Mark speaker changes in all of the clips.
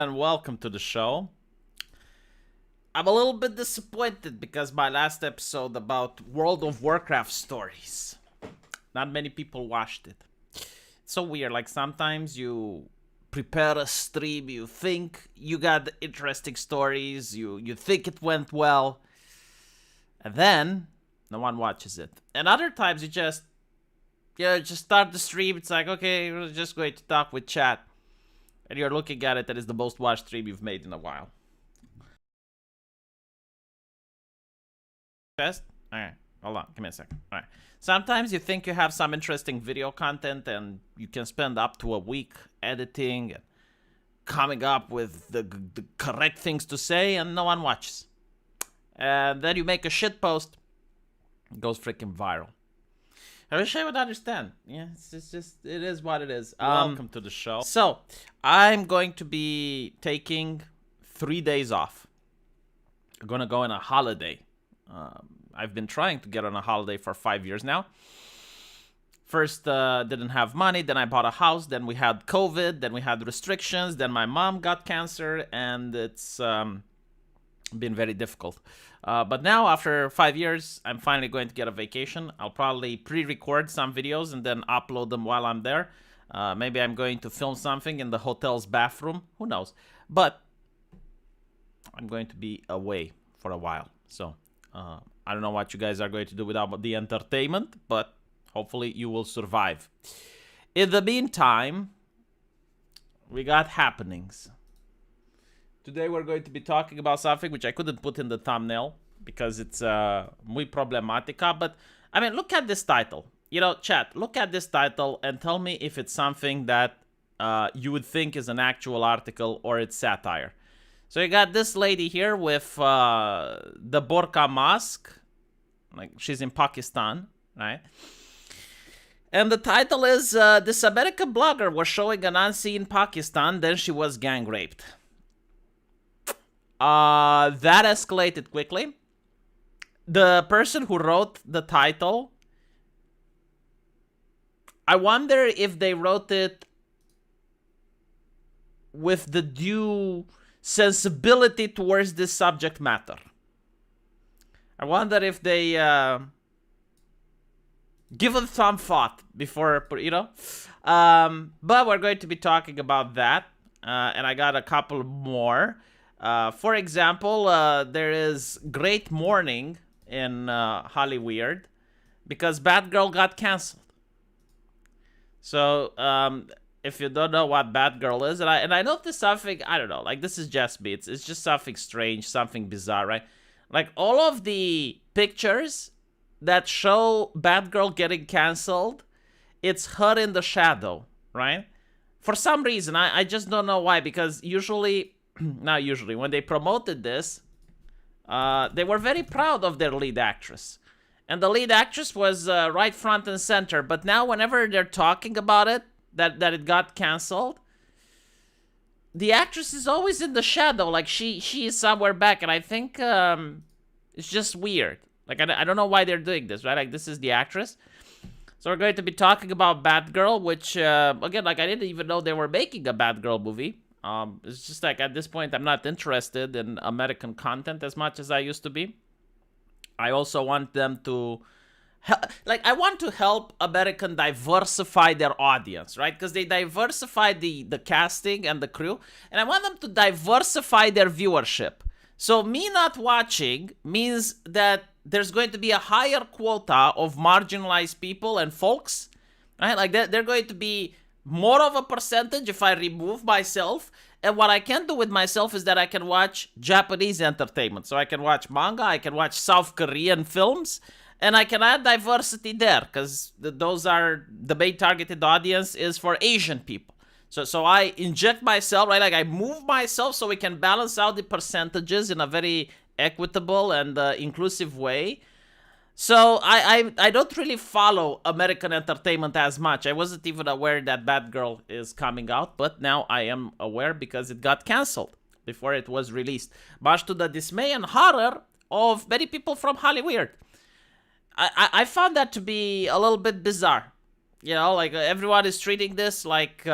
Speaker 1: And welcome to the show. I'm a little bit disappointed because my last episode about World of Warcraft stories, not many people watched it. It's so weird. Like sometimes you prepare a stream, you think you got interesting stories, you think it went well, and then no one watches it. And other times you just start the stream. It's like, okay, we're just going to talk with chat, and you're looking at it, and it's the most watched stream you've made in a while. Test? Alright, hold on, give me a second. Alright. Sometimes you think you have some interesting video content and you can spend up to a week editing and coming up with the correct things to say and no one watches. And then you make a shit post, it goes freaking viral. I wish I would understand. Yeah, it's just, it is what it is.
Speaker 2: Welcome to the show.
Speaker 1: So, I'm going to be taking 3 days off. I'm gonna go on a holiday. I've been trying to get on a holiday for 5 years now. First, didn't have money, then I bought a house, then we had COVID, then we had restrictions, then my mom got cancer, and it's been very difficult. But now, after 5 years, I'm finally going to get a vacation. I'll probably pre-record some videos and then upload them while I'm there. Maybe I'm going to film something in the hotel's bathroom. Who knows? But I'm going to be away for a while. So I don't know what you guys are going to do without the entertainment, but hopefully you will survive. In the meantime, we got happenings. Today we're going to be talking about something which I couldn't put in the thumbnail because it's muy problemática. But, I mean, look at this title. You know, chat, look at this title and tell me if it's something that you would think is an actual article or it's satire. So you got this lady here with the burqa mask. Like, she's in Pakistan, right? And the title is, this American blogger was showing an unseen Pakistan, then she was gang raped. That escalated quickly. The person who wrote the title, I wonder if they wrote it with the due sensibility towards this subject matter. I wonder if they given some thought before, you know. But we're going to be talking about that, and I got a couple more. For example, there is great mourning in Hollywood because Batgirl got canceled. So, if you don't know what Batgirl is, and I noticed something, I don't know, like this is just me, it's just something strange, something bizarre, right? Like all of the pictures that show Batgirl getting canceled, it's her in the shadow, right? For some reason, I just don't know why, because usually, not usually, when they promoted this, they were very proud of their lead actress. And the lead actress was right front and center, but now whenever they're talking about it, that it got canceled, the actress is always in the shadow, like she is somewhere back, and I think it's just weird. Like, I don't know why they're doing this, right? Like, this is the actress. So we're going to be talking about Batgirl, which, again, like, I didn't even know they were making a Batgirl movie. It's just like, at this point, I'm not interested in American content as much as I used to be. I also want them to... Like, I want to help American diversify their audience, right? Because they diversify the casting and the crew, and I want them to diversify their viewership. So me not watching means that there's going to be a higher quota of marginalized people and folks, right? Like, they're going to be more of a percentage if I remove myself. And what I can do with myself is that I can watch Japanese entertainment. So I can watch manga, I can watch South Korean films, and I can add diversity there, because those are the main targeted audience is for Asian people. So I inject myself, right? Like, I move myself so we can balance out the percentages in a very equitable and inclusive way. So I don't really follow American entertainment as much. I wasn't even aware that Batgirl is coming out, but now I am aware because it got canceled before it was released. Much to the dismay and horror of many people from Hollywood. I found that to be a little bit bizarre. You know, like everyone is treating this like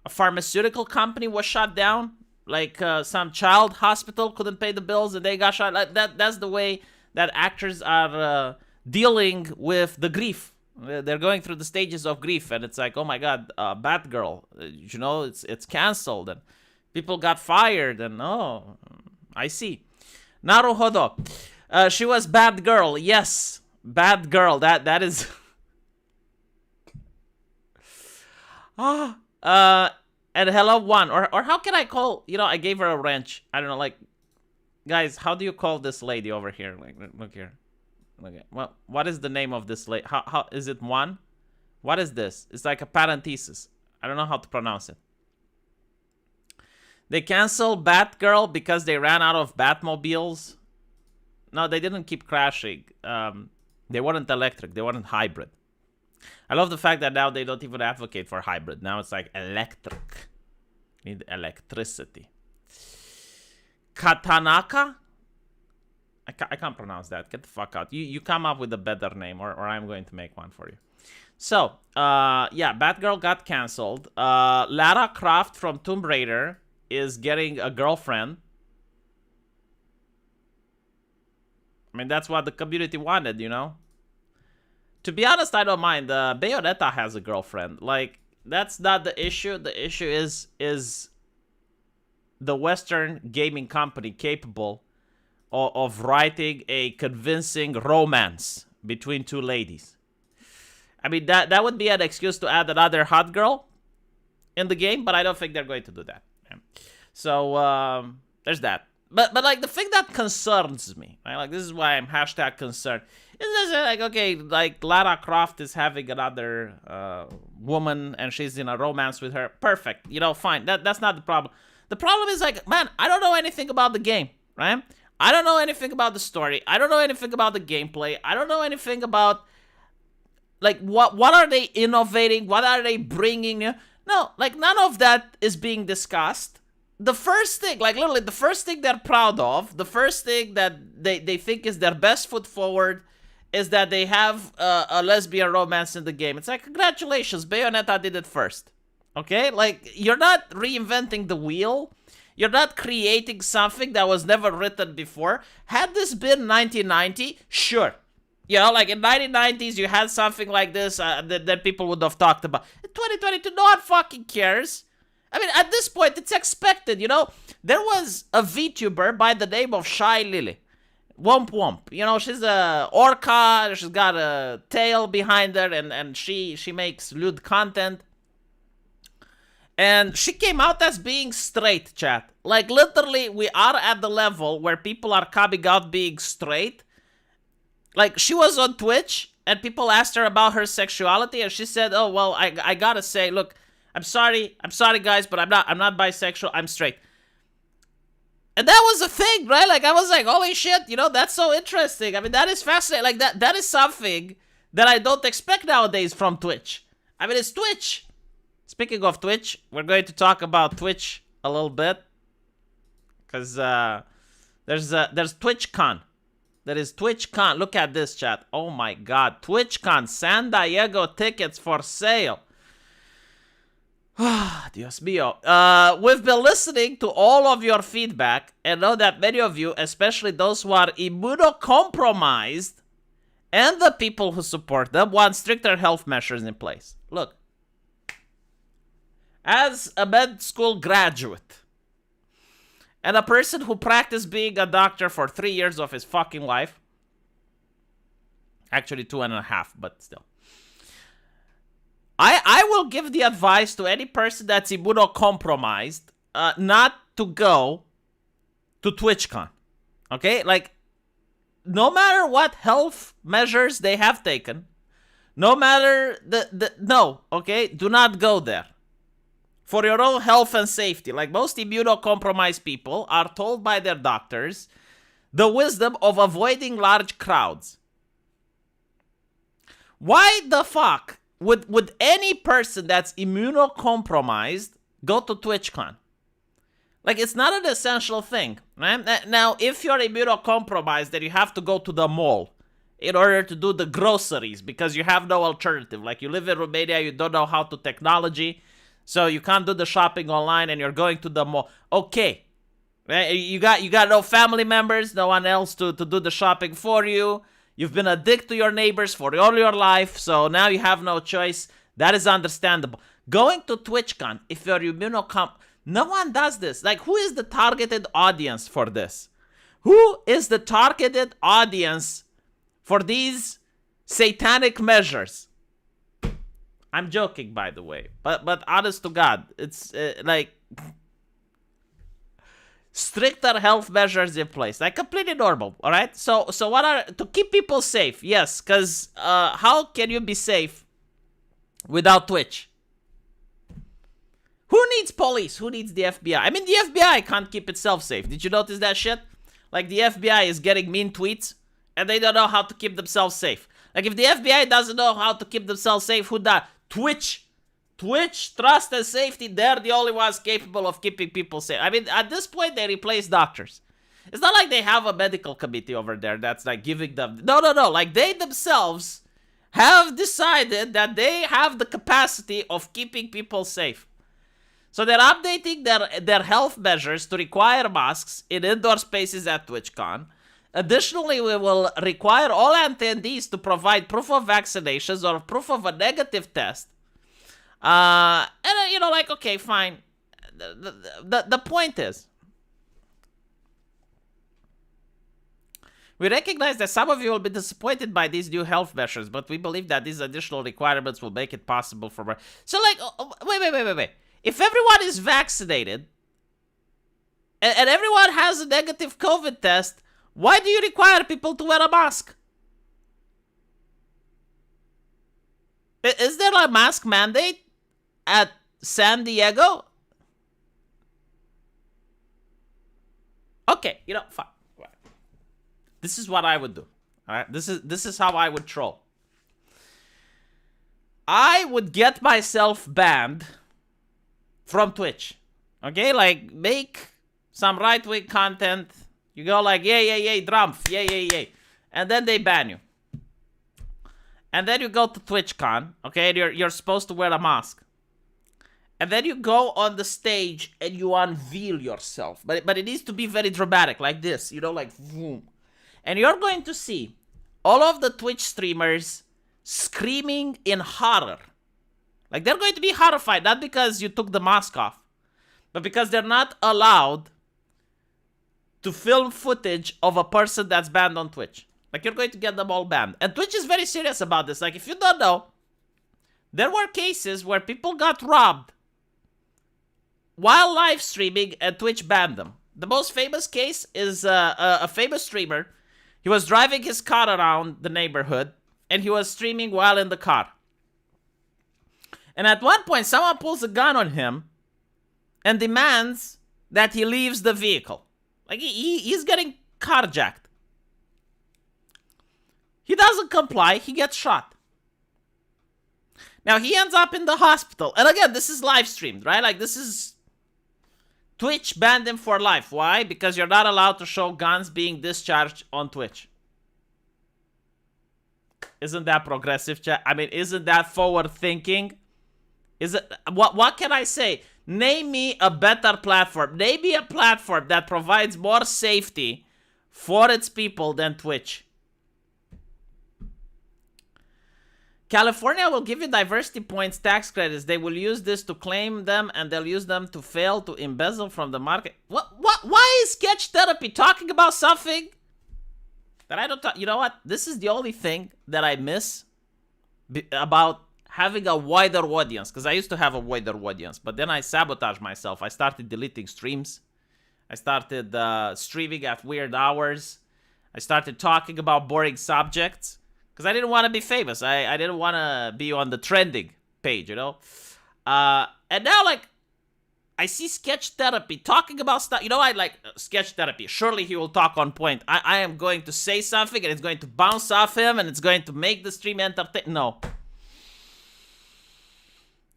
Speaker 1: A pharmaceutical company was shut down. Like some child hospital couldn't pay the bills and they got shot. Like that's the way that actors are dealing with the grief. They're going through the stages of grief, and it's like, oh my god, Batgirl, it's canceled, and people got fired, and oh, I see. Naruhodo, she was Batgirl, yes, Batgirl. That is. And hello one, or how can I call? I gave her a wrench. I don't know, like, guys, how do you call this lady over here? Like, look here. Okay. Well, what is the name of this lady? How is it one? What is this? It's like a parenthesis. I don't know how to pronounce it. They canceled Batgirl because they ran out of Batmobiles. No, they didn't keep crashing. They weren't electric. They weren't hybrid. I love the fact that now they don't even advocate for hybrid. Now it's like electric. Need electricity. Katanaka? I can't pronounce that. Get the fuck out. You come up with a better name, or I'm going to make one for you. So, yeah, Batgirl got canceled. Lara Croft from Tomb Raider is getting a girlfriend. I mean, that's what the community wanted, To be honest, I don't mind. Bayonetta has a girlfriend. Like, that's not the issue. The issue is the Western gaming company capable of writing a convincing romance between two ladies. I mean, that would be an excuse to add another hot girl in the game, but I don't think they're going to do that. So, there's that. But like, the thing that concerns me, right? Like, this is why I'm # concerned. Is like, okay, like, Lara Croft is having another woman, and she's in a romance with her. Perfect. Fine. That's not the problem. The problem is, like, man, I don't know anything about the game, right? I don't know anything about the story. I don't know anything about the gameplay. I don't know anything about, like, what are they innovating? What are they bringing? No, like, none of that is being discussed. The first thing, like, literally, the first thing they're proud of, the first thing that they think is their best foot forward is that they have a lesbian romance in the game. It's like, congratulations, Bayonetta did it first. Okay? Like, you're not reinventing the wheel. You're not creating something that was never written before. Had this been 1990, sure. Like in 1990s, you had something like this that people would have talked about. In 2022, no one fucking cares. I mean, at this point, it's expected, There was a VTuber by the name of Shy Lily. Womp Womp. She's a orca. She's got a tail behind her, and she makes lewd content. And she came out as being straight, chat. Like, literally, we are at the level where people are coming out being straight. Like, she was on Twitch, and people asked her about her sexuality, and she said, oh, well, I gotta say, look, I'm sorry, guys, but I'm not bisexual, I'm straight. And that was a thing, right? Like, I was like, holy shit, that's so interesting. I mean, that is fascinating. Like, that is something that I don't expect nowadays from Twitch. I mean, it's Twitch. Speaking of Twitch, we're going to talk about Twitch a little bit. Because there's TwitchCon. There is TwitchCon. Look at this, chat. Oh my god. TwitchCon. San Diego tickets for sale. Dios mío. We've been listening to all of your feedback and know that many of you, especially those who are immunocompromised and the people who support them, want stricter health measures in place. Look. As a med school graduate and a person who practiced being a doctor for 3 years of his fucking life, actually 2.5, but still, I will give the advice to any person that's immunocompromised not to go to TwitchCon. Okay? Like, no matter what health measures they have taken, no matter no, okay? Do not go there. For your own health and safety. Like, most immunocompromised people are told by their doctors the wisdom of avoiding large crowds. Why the fuck would any person that's immunocompromised go to TwitchCon? Like, it's not an essential thing, right? Now, if you're immunocompromised, then you have to go to the mall in order to do the groceries because you have no alternative. Like, you live in Romania, you don't know how to technology. So you can't do the shopping online and you're going to the mall. Okay. You got no family members, no one else to do the shopping for you. You've been a dick to your neighbors for all your life, so now you have no choice. That is understandable. Going to TwitchCon, if you're no one does this. Like, who is the targeted audience for this? Who is the targeted audience for these satanic measures? I'm joking, by the way, but honest to God, it's like stricter health measures in place, like completely normal. All right. So what are to keep people safe? Yes, because how can you be safe without Twitch? Who needs police? Who needs the FBI? I mean, the FBI can't keep itself safe. Did you notice that shit? Like, the FBI is getting mean tweets, and they don't know how to keep themselves safe. Like, if the FBI doesn't know how to keep themselves safe, who does? Twitch, trust and safety, they're the only ones capable of keeping people safe. I mean, at this point, they replace doctors. It's not like they have a medical committee over there that's, like, giving them... No. Like, they themselves have decided that they have the capacity of keeping people safe. So they're updating their health measures to require masks in indoor spaces at TwitchCon. Additionally, we will require all attendees to provide proof of vaccinations or proof of a negative test. Like, okay, fine. The point is, we recognize that some of you will be disappointed by these new health measures, but we believe that these additional requirements will make it possible for... So, like, wait. If everyone is vaccinated, and everyone has a negative COVID test, why do you require people to wear a mask? Is there a mask mandate at San Diego? Okay, fine. This is what I would do. All right, this is how I would troll. I would get myself banned from Twitch. Okay, like, make some right-wing content. You go like, yay, Drumpf, yay. And then they ban you. And then you go to TwitchCon, okay, and you're supposed to wear a mask. And then you go on the stage and you unveil yourself. But it needs to be very dramatic, like this, like, boom. And you're going to see all of the Twitch streamers screaming in horror. Like, they're going to be horrified, not because you took the mask off, but because they're not allowed to film footage of a person that's banned on Twitch. Like, you're going to get them all banned. And Twitch is very serious about this. Like, if you don't know, there were cases where people got robbed while live streaming and Twitch banned them. The most famous case is a famous streamer. He was driving his car around the neighborhood, and he was streaming while in the car. And at one point, someone pulls a gun on him and demands that he leaves the vehicle. Like, he's getting carjacked. He doesn't comply. He gets shot. Now, he ends up in the hospital. And again, this is live streamed, right? Like, this is... Twitch banned him for life. Why? Because you're not allowed to show guns being discharged on Twitch. Isn't that progressive, chat? I mean, isn't that forward thinking? Is it... What can I say? Name me a better platform. Name me a platform that provides more safety for its people than Twitch. California will give you diversity points tax credits. They will use this to claim them, and they'll use them to fail to embezzle from the market. What? Why is Sketch Therapy talking about something that I don't talk? You know what? This is the only thing that I miss about having a wider audience, because I used to have a wider audience, but then I sabotaged myself. I started deleting streams. I started streaming at weird hours. I started talking about boring subjects. Because I didn't want to be famous. I didn't want to be on the trending page, And now, like, I see Sketch Therapy talking about stuff. I like Sketch Therapy. Surely he will talk on point. I am going to say something, and it's going to bounce off him, and it's going to make the stream entertain. No.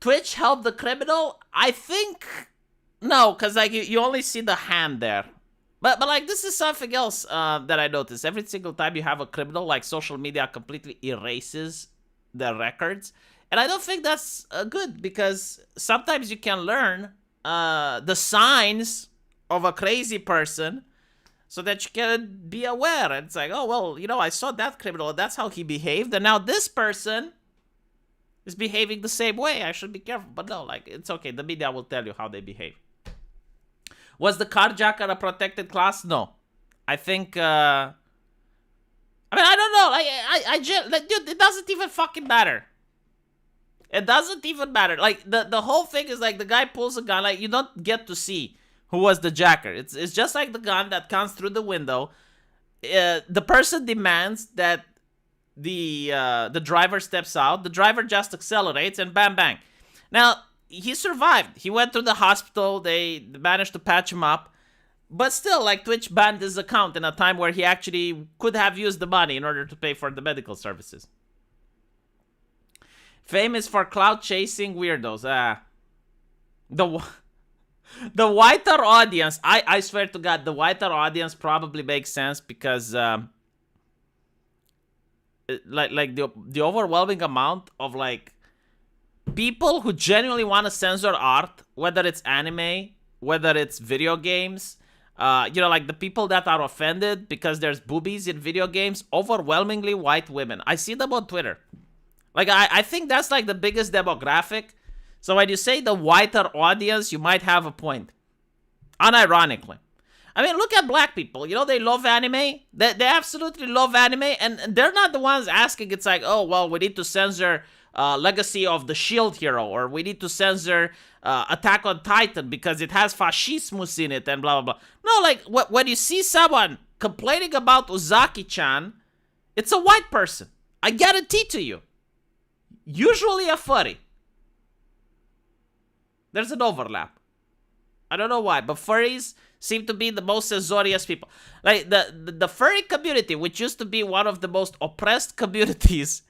Speaker 1: Twitch help the criminal? I think... No, because, like, you only see the hand there. But like, this is something else that I noticed. Every single time you have a criminal, like, social media completely erases their records. And I don't think that's good, because sometimes you can learn the signs of a crazy person so that you can be aware. And it's like, oh, well, I saw that criminal, that's how he behaved, and now this person is behaving the same way. I should be careful. But no, like, it's okay. The media will tell you how they behave. Was the carjacker a protected class? No. I think, I don't know. Like, dude, it doesn't even fucking matter. It doesn't even matter. Like, the whole thing is, like, the guy pulls a gun. Like, you don't get to see who was the jacker. It's just like the gun that comes through the window. The person demands that the driver steps out. The driver just accelerates and bam, bang. Now, he survived. He went to the hospital. They managed to patch him up. But still, like, Twitch banned his account in a time where he actually could have used the money in order to pay for the medical services. Famous for clout chasing weirdos. The whiter audience, I swear to God, the whiter audience probably makes sense because like the overwhelming amount of like people who genuinely want to censor art, whether it's anime, whether it's video games, like the people that are offended because there's boobies in video games, overwhelmingly white women. I see them on Twitter. Like, I think that's like the biggest demographic. So when you say the whiter audience, you might have a point. Unironically. I mean, look at black people. They love anime. They absolutely love anime. And they're not the ones asking. It's like, oh, well, we need to censor Legacy of the Shield Hero. Or we need to censor Attack on Titan because it has fascismus in it and blah, blah, blah. No, like, when you see someone complaining about Uzaki-chan, it's a white person. I guarantee to you. Usually a furry. There's an overlap. I don't know why, but furries seem to be the most censorious people. Like, the furry community, which used to be one of the most oppressed communities,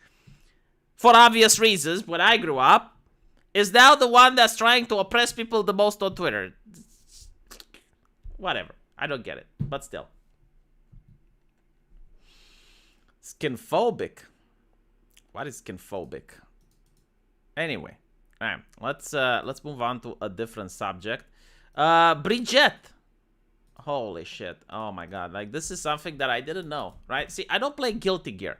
Speaker 1: for obvious reasons, when I grew up, is now the one that's trying to oppress people the most on Twitter. Whatever. I don't get it, but still. Skinphobic. What is skinphobic? Anyway, all right, let's move on to a different subject. Brigitte. Holy shit. Oh my god. Like, this is something that I didn't know, right? See, I don't play Guilty Gear.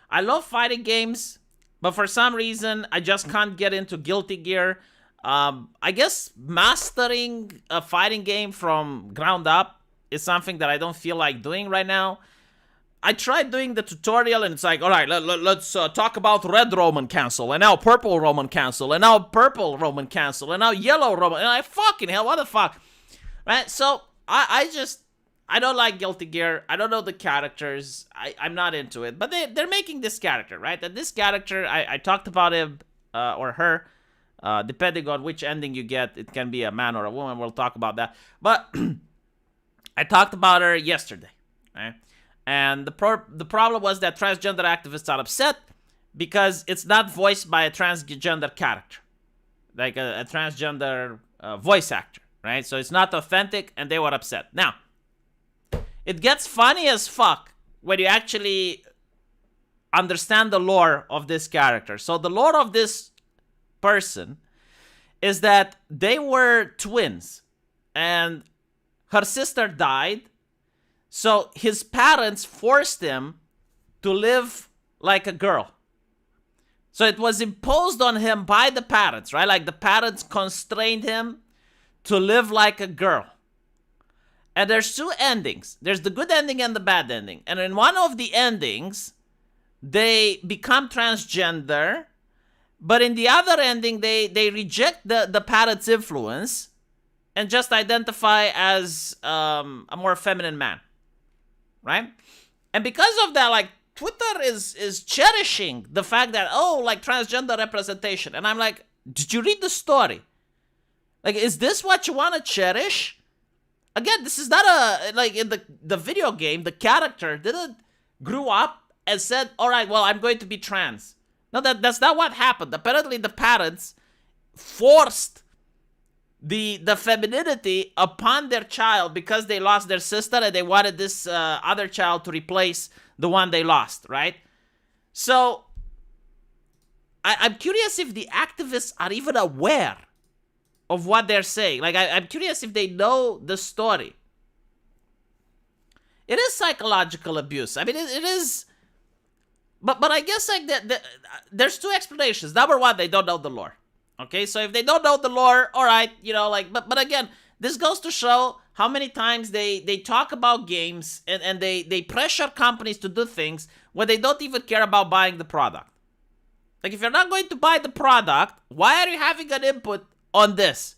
Speaker 1: I love fighting games, but for some reason, I just can't get into Guilty Gear. I guess mastering a fighting game from ground up is something that I don't feel like doing right now. I tried doing the tutorial and it's like, all right, let's talk about red Roman cancel, and now purple Roman cancel, and now purple Roman cancel, and now yellow Roman, and I fucking hell, what the fuck, right? So I don't like Guilty Gear. I don't know the characters. I'm not into it, but they're making this character, right? And this character, I talked about him or her, depending on which ending you get. It can be a man or a woman. We'll talk about that. But I talked about her yesterday, right? And the problem was that transgender activists are upset because it's not voiced by a transgender character, like a transgender voice actor, right? So it's not authentic, and they were upset. Now, it gets funny as fuck when you actually understand the lore of this character. So the lore of this person is that they were twins, and her sister died. So his parents forced him to live like a girl. So it was imposed on him by the parents, right? Like, the parents constrained him to live like a girl. And there's two endings. There's the good ending and the bad ending. And in one of the endings, they become transgender. But in the other ending, they reject the parents' influence and just identify as a more feminine man. Right? And because of that, like, Twitter is cherishing the fact that, oh, like, transgender representation. And I'm like, did you read the story? Like, is this what you want to cherish? Again, this is not like, in the video game, the character didn't grew up and said, all right, well, I'm going to be trans. No, that's not what happened. Apparently, the parents forced the femininity upon their child because they lost their sister and they wanted this other child to replace the one they lost, right? So I'm curious if the activists are even aware of what they're saying. Like, I'm curious if they know the story. It is psychological abuse. I mean, it is. But I guess like there's two explanations. Number one, they don't know the lore. Okay, so if they don't know the lore, all right, like, but again, this goes to show how many times they talk about games and they pressure companies to do things when they don't even care about buying the product. Like, if you're not going to buy the product, why are you having an input on this?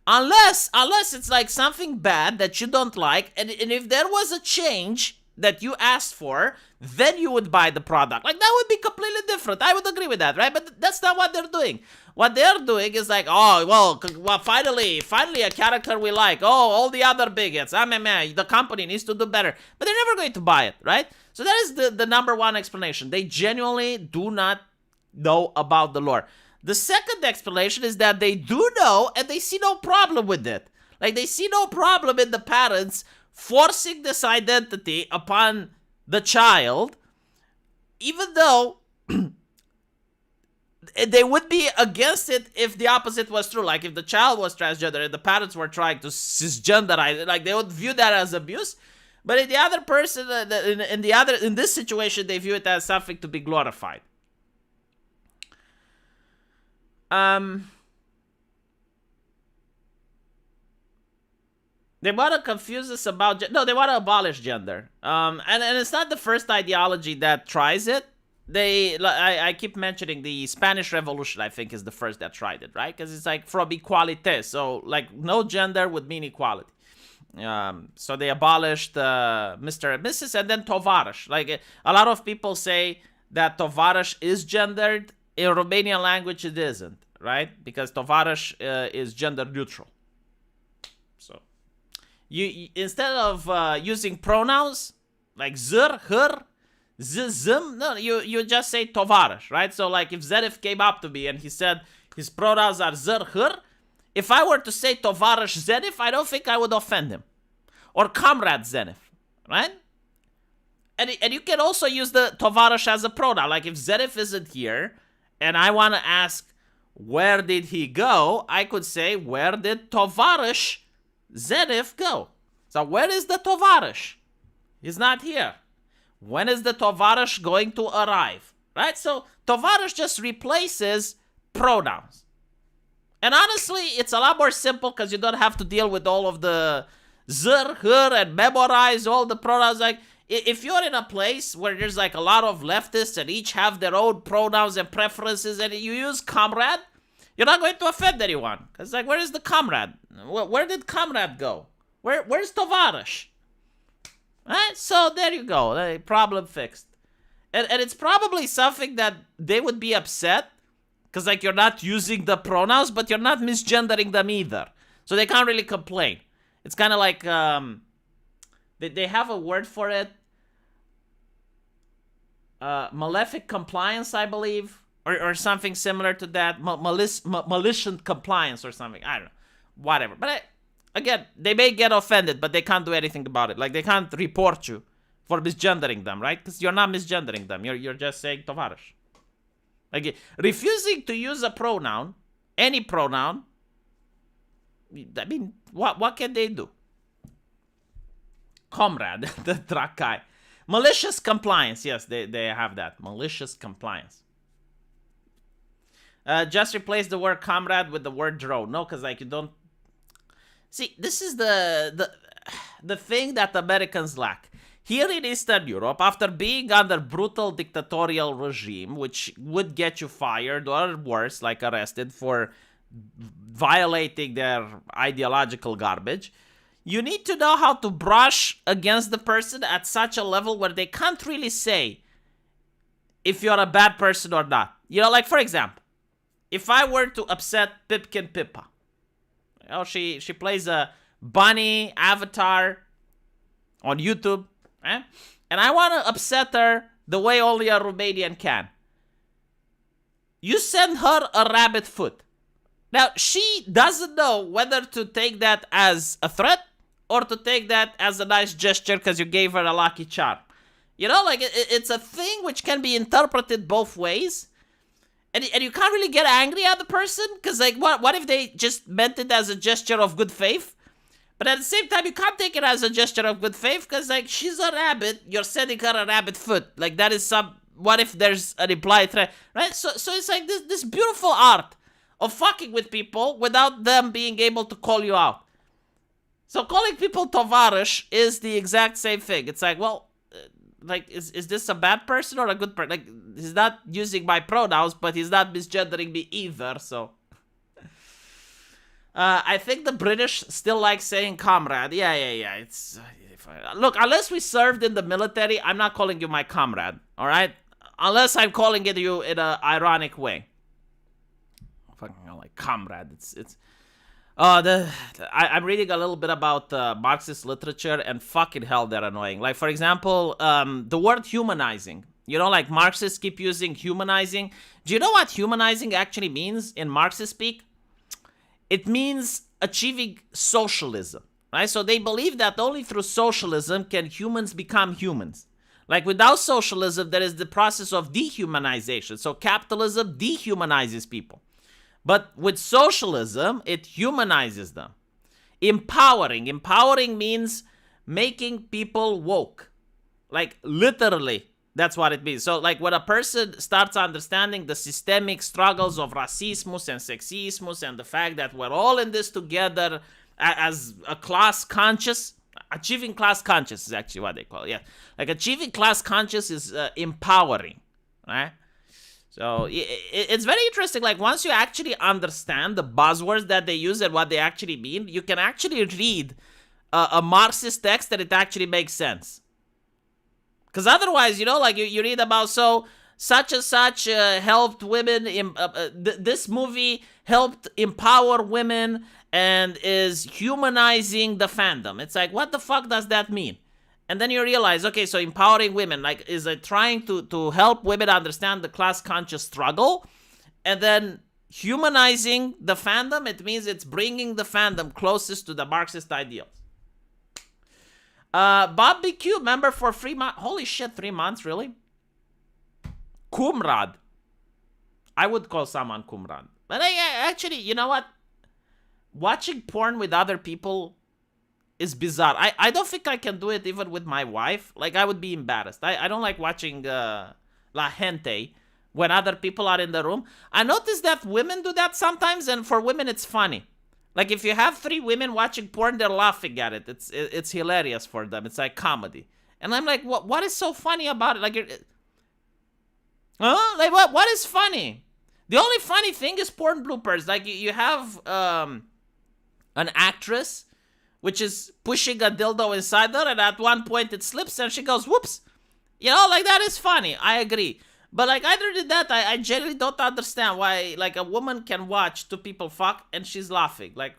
Speaker 1: Unless it's like something bad that you don't like, and if there was a change that you asked for, then you would buy the product. Like, that would be completely different. I would agree with that, right? But that's not what they're doing. What they're doing is like, oh, well, finally a character we like. Oh, all the other bigots. The company needs to do better. But they're never going to buy it, right? So that is the number one explanation. They genuinely do not know about the lore. The second explanation is that they do know and they see no problem with it. Like, they see no problem in the parents forcing this identity upon the child, even though they would be against it if the opposite was true. Like, if the child was transgender and the parents were trying to cisgenderize it, like, they would view that as abuse. But in the other person, in this situation, they view it as something to be glorified. They want to confuse us about they want to abolish gender. And it's not the first ideology that tries it. I keep mentioning the Spanish Revolution, I think, is the first that tried it, right? Because it's like from equalite, so like no gender would mean equality. So they abolished Mr. and Mrs. and then Tovarăș. Like, a lot of people say that Tovarăș is gendered. In Romanian language, it isn't, right? Because Tovarăș is gender neutral. So you instead of using pronouns like zr, her, zim, no, you just say Tovarăș, right? So like, if Zenith came up to me and he said his pronouns are zr, her, if I were to say Tovarăș Zenith, I don't think I would offend him. Or comrade Zenith, right? And you can also use the Tovarăș as a pronoun. Like, if Zenith isn't here and I want to ask, where did he go? I could say, where did Tovarăș Zenith go? So where is the Tovarăș? He's not here. When is the Tovarăș going to arrive? Right? So Tovarăș just replaces pronouns. And honestly, it's a lot more simple because you don't have to deal with all of the zr, her, and memorize all the pronouns. Like, if you're in a place where there's like a lot of leftists and each have their own pronouns and preferences, and you use comrade, you're not going to offend anyone. Because like, where is the comrade? Where did comrade go? Where's Tovarăș? Right? So there you go. Problem fixed. And it's probably something that they would be upset because like, you're not using the pronouns, but you're not misgendering them either. So they can't really complain. It's kind of like they have a word for it. Malefic compliance, I believe, or something similar to that. Malicious compliance or something. I don't know. Whatever. But again, they may get offended, but they can't do anything about it. Like, they can't report you for misgendering them, right? Because you're not misgendering them. You're just saying Tovarăș. Like, refusing to use a pronoun, any pronoun, I mean, what can they do? Comrade, the Trakai. Malicious compliance. Yes, they have that. Malicious compliance. Just replace the word comrade with the word drone. No, because like, you don't... See, this is the thing that Americans lack. Here in Eastern Europe, after being under brutal dictatorial regime, which would get you fired or worse, like arrested for violating their ideological garbage, you need to know how to brush against the person at such a level where they can't really say if you're a bad person or not. You know, like, for example, if I were to upset Pipkin Pippa, you know, she plays a bunny avatar on YouTube, right? And I want to upset her the way only a Romanian can. You send her a rabbit foot. Now, she doesn't know whether to take that as a threat or to take that as a nice gesture because you gave her a lucky charm. You know, like, it's a thing which can be interpreted both ways. and you can't really get angry at the person, because like what if they just meant it as a gesture of good faith? But at the same time, you can't take it as a gesture of good faith, because like she's a rabbit, you're sending her a rabbit foot. Like that is some. What if there's an implied threat, right? So it's like this beautiful art of fucking with people without them being able to call you out. So calling people tovarish is the exact same thing. It's like, well, like, is this a bad person or a good person? Like, he's not using my pronouns, but he's not misgendering me either, so. I think the British still like saying comrade. Yeah. It's look, unless we served in the military, I'm not calling you my comrade, all right? Unless I'm calling it you in an ironic way. Fucking like comrade. It's. I'm reading a little bit about Marxist literature, and fucking hell, they're annoying. Like, for example, the word humanizing. You know, like Marxists keep using humanizing. Do you know what humanizing actually means in Marxist speak? It means achieving socialism, right? So they believe that only through socialism can humans become humans. Like, without socialism, there is the process of dehumanization. So capitalism dehumanizes people. But with socialism, it humanizes them. Empowering. Empowering means making people woke. Like, literally, that's what it means. So, like, when a person starts understanding the systemic struggles of racismus and sexismus and the fact that we're all in this together as a class conscious, achieving class conscious is actually what they call it. Yeah. Like, achieving class conscious is empowering, right? So it's very interesting. Like, once you actually understand the buzzwords that they use and what they actually mean, you can actually read a Marxist text that it actually makes sense. Because otherwise, you know, like you read about such and such helped women. This movie helped empower women and is humanizing the fandom. It's like, what the fuck does that mean? And then you realize, okay, so empowering women, like, is it trying to help women understand the class-conscious struggle? And then humanizing the fandom, it means it's bringing the fandom closest to the Marxist ideals. Bob BQ, member for 3 months. Holy shit, 3 months, really? Kumrad. I would call someone Kumrad. But actually, you know what? Watching porn with other people is bizarre. I don't think I can do it even with my wife. Like, I would be embarrassed. I don't like watching la gente when other people are in the room. I noticed that women do that sometimes, and for women it's funny. Like, if you have 3 women watching porn, they're laughing at it. It's hilarious for them. It's like comedy. And I'm like, what is so funny about it? Like, huh? Like, what is funny? The only funny thing is porn bloopers. Like, you have an actress which is pushing a dildo inside her, and at one point it slips and she goes, whoops. You know, like, that is funny. I agree. But, like, other than that, I generally don't understand why, like, a woman can watch 2 people fuck and she's laughing. Like,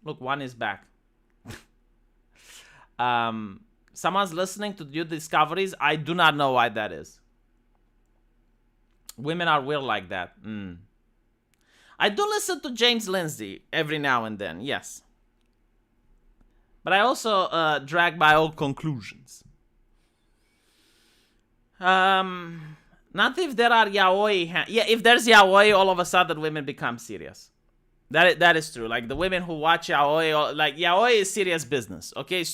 Speaker 1: look, one is back. Someone's listening to new discoveries. I do not know why that is. Women are weird like that. I do listen to James Lindsay every now and then, yes. But I also drag my own conclusions. Not if there are yaoi. Yeah, if there's yaoi, all of a sudden women become serious. That is true. Like, the women who watch yaoi, like, yaoi is serious business. Okay,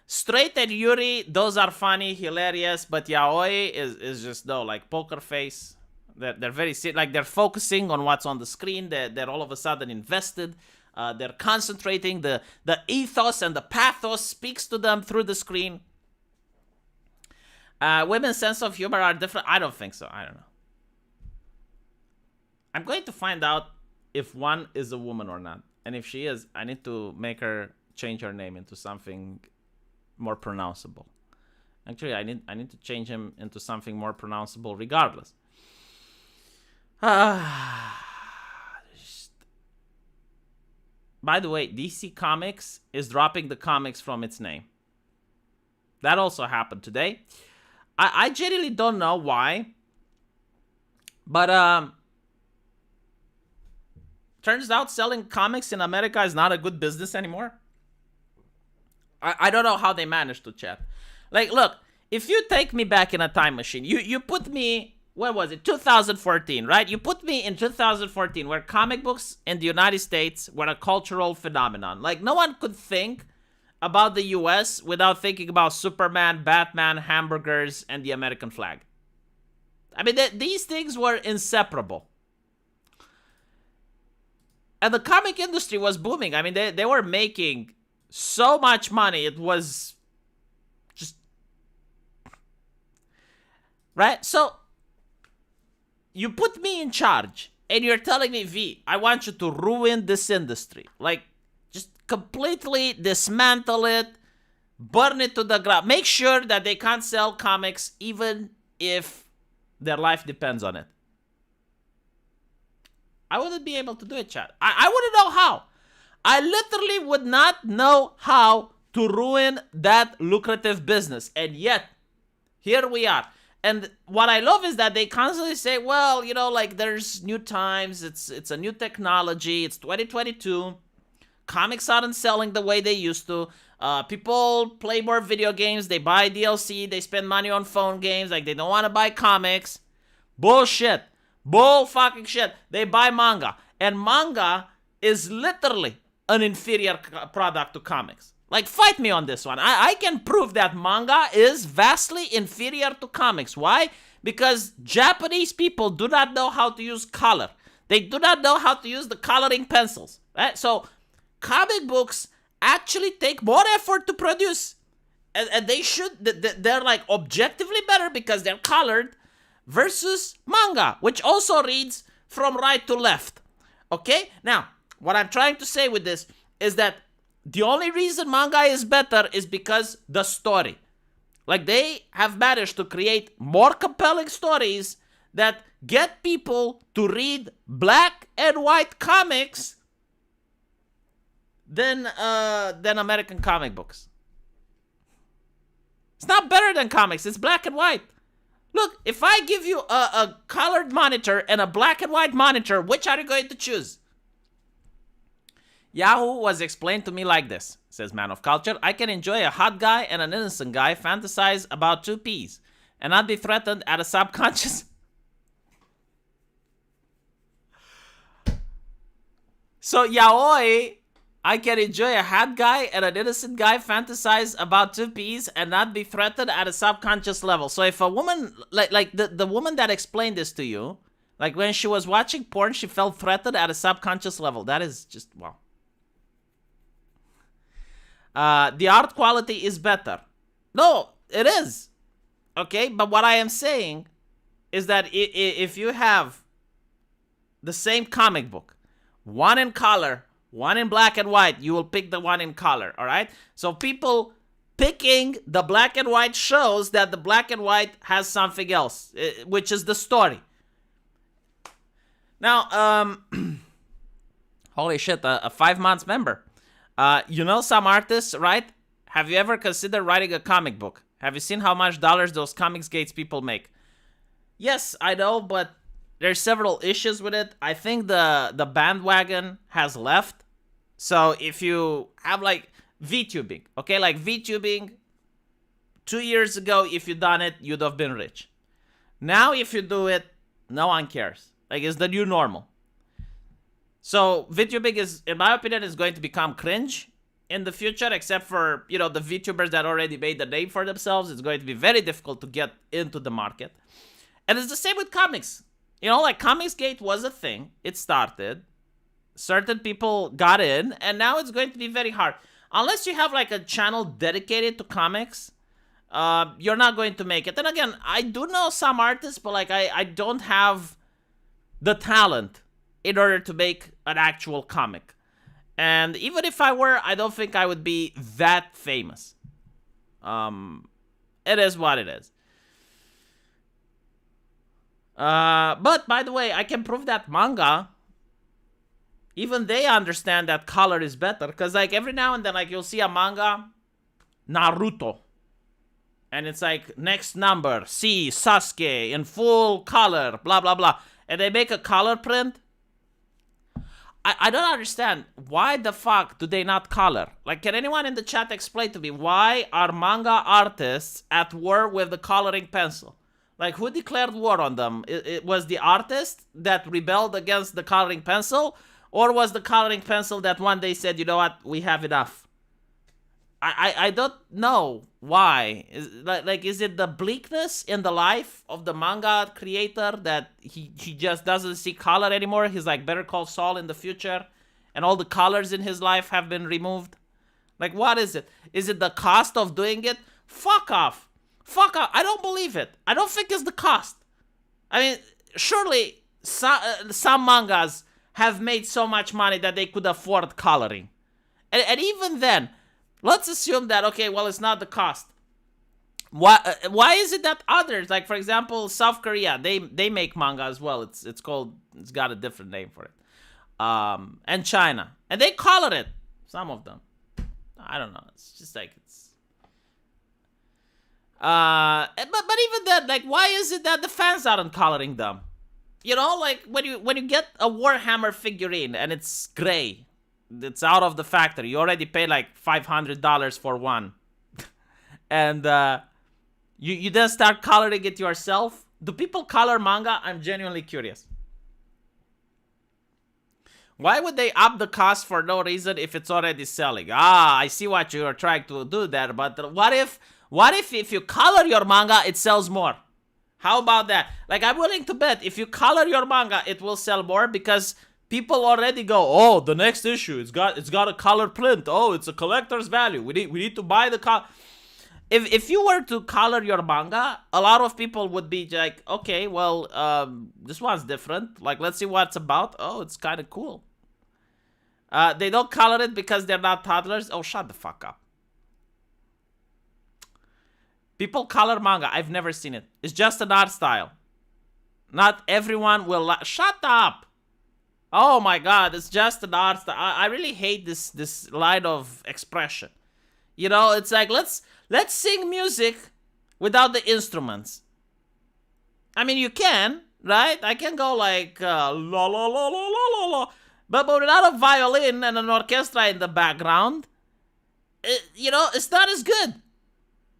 Speaker 1: straight and yuri, those are funny, hilarious, but yaoi is just, no, like, poker face. They're very like, they're focusing on what's on the screen. They're all of a sudden invested. They're concentrating. The ethos and the pathos speaks to them through the screen. Women's sense of humor are different. I don't think so. I don't know. I'm going to find out if one is a woman or not. And if she is, I need to make her change her name into something more pronounceable. Actually, I need to change him into something more pronounceable regardless. By the way, DC Comics is dropping the comics from its name. That also happened today. I genuinely don't know why. But turns out selling comics in America is not a good business anymore. I don't know how they managed to, chat. Like, look, if you take me back in a time machine, you put me when was it? 2014, right? You put me in 2014, where comic books in the United States were a cultural phenomenon. Like, no one could think about the US without thinking about Superman, Batman, hamburgers, and the American flag. I mean, these things were inseparable. And the comic industry was booming. I mean, they were making so much money. It was just... Right? So, you put me in charge, and you're telling me, V, I want you to ruin this industry. Like, just completely dismantle it, burn it to the ground. Make sure that they can't sell comics even if their life depends on it. I wouldn't be able to do it, chat. I wouldn't know how. I literally would not know how to ruin that lucrative business. And yet, here we are. And what I love is that they constantly say, well, you know, like, there's new times, it's a new technology, it's 2022, comics aren't selling the way they used to, people play more video games, they buy DLC, they spend money on phone games, like, they don't want to buy comics. Bullshit. Bull fucking shit. They buy manga. And manga is literally an inferior product to comics. Like, fight me on this one. I can prove that manga is vastly inferior to comics. Why? Because Japanese people do not know how to use color. They do not know how to use the coloring pencils. Right? So, comic books actually take more effort to produce. And they should, they're like objectively better because they're colored, versus manga, which also reads from right to left. Okay? Now, what I'm trying to say with this is that the only reason manga is better is because the story. Like, they have managed to create more compelling stories that get people to read black and white comics than American comic books. It's not better than comics, it's black and white. Look, if I give you a colored monitor and a black and white monitor, which are you going to choose? Yahoo was explained to me like this, says Man of Culture. I can enjoy a hot guy and an innocent guy fantasize about two peas and not be threatened at a subconscious... So, yaoi, I can enjoy a hot guy and an innocent guy fantasize about two peas and not be threatened at a subconscious level. So if a woman, like the woman that explained this to you, like when she was watching porn, she felt threatened at a subconscious level. That is just, wow. The art quality is better. No, it is. Okay, but what I am saying is that if you have the same comic book, one in color, one in black and white, you will pick the one in color, all right? So people picking the black and white shows that the black and white has something else, which is the story. Now, holy shit, a 5 months member. You know some artists, right? Have you ever considered writing a comic book? Have you seen how much dollars those Comicsgates people make? Yes, I know, but there's several issues with it. I think the bandwagon has left. So if you have like VTubing, okay? Like VTubing, 2 years ago, if you done it, you'd have been rich. Now if you do it, no one cares. Like, it's the new normal. So VTubing is, in my opinion, is going to become cringe in the future, except for, you know, the VTubers that already made the name for themselves. It's going to be very difficult to get into the market. And it's the same with comics. You know, like Comicsgate was a thing. It started. Certain people got in, and now it's going to be very hard. Unless you have like a channel dedicated to comics, you're not going to make it. And again, I do know some artists, but like I don't have the talent in order to make an actual comic. And even if I were, I don't think I would be that famous. It is what it is. But by the way, I can prove that manga, even they understand that color is better. Because like every now and then, like you'll see a manga, Naruto. And it's like, next number, see Sasuke in full color, blah, blah, blah. And they make a color print. I don't understand. Why the fuck do they not color? Like, can anyone in the chat explain to me why are manga artists at war with the coloring pencil? Like, who declared war on them? It was the artist that rebelled against the coloring pencil, or was the coloring pencil that one day said, you know what, we have enough? I don't know why. Is it the bleakness in the life of the manga creator that he just doesn't see color anymore? He's like Better Call Saul in the future, and all the colors in his life have been removed. Like, what is it? Is it the cost of doing it? Fuck off. Fuck off. I don't believe it. I don't think it's the cost. I mean, surely some mangas have made so much money that they could afford coloring. And even then, let's assume that, okay, well, it's not the cost. Why is it that others, like, for example, South Korea, they make manga as well. It's got a different name for it. And China. And they color it. Some of them. I don't know. It's just like, but even then, like, why is it that the fans aren't coloring them? You know, like, when you get a Warhammer figurine and it's gray, it's out of the factory, you already pay like $500 for one. And you then start coloring it yourself. Do people color manga? I'm genuinely curious. Why would they up the cost for no reason if it's already selling? I see what you're trying to do there, but what if you color your manga, it sells more? How about that? Like, I'm willing to bet if you color your manga, it will sell more because people already go, oh, the next issue, it's got a color print. Oh, it's a collector's value. We need to buy the color. If you were to color your manga, a lot of people would be like, okay, well, this one's different. Like, let's see what it's about. Oh, it's kind of cool. They don't color it because they're not toddlers. Oh, shut the fuck up. People color manga. I've never seen it. It's just an art style. Not everyone will shut up. Oh my god, it's just an art style. I really hate this line of expression. You know, it's like, let's sing music without the instruments. I mean, you can, right? I can go like la la la la la la la. But without a violin and an orchestra in the background, you know, it's not as good.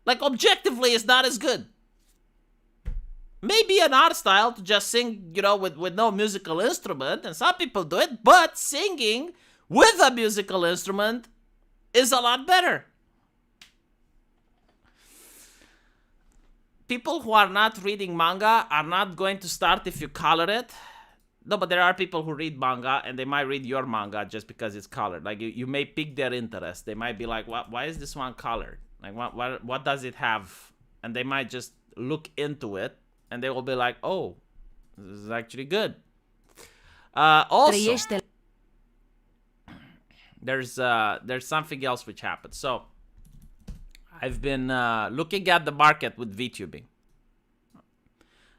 Speaker 1: Like, objectively, it's not as good. Maybe an art style to just sing, you know, with no musical instrument, and some people do it, but singing with a musical instrument is a lot better. People who are not reading manga are not going to start if you color it. No, but there are people who read manga, and they might read your manga just because it's colored. Like, you may pique their interest. They might be like, why is this one colored? Like, what does it have? And they might just look into it, and they will be like, oh, this is actually good. Also, there's something else which happened. So, I've been looking at the market with VTubing.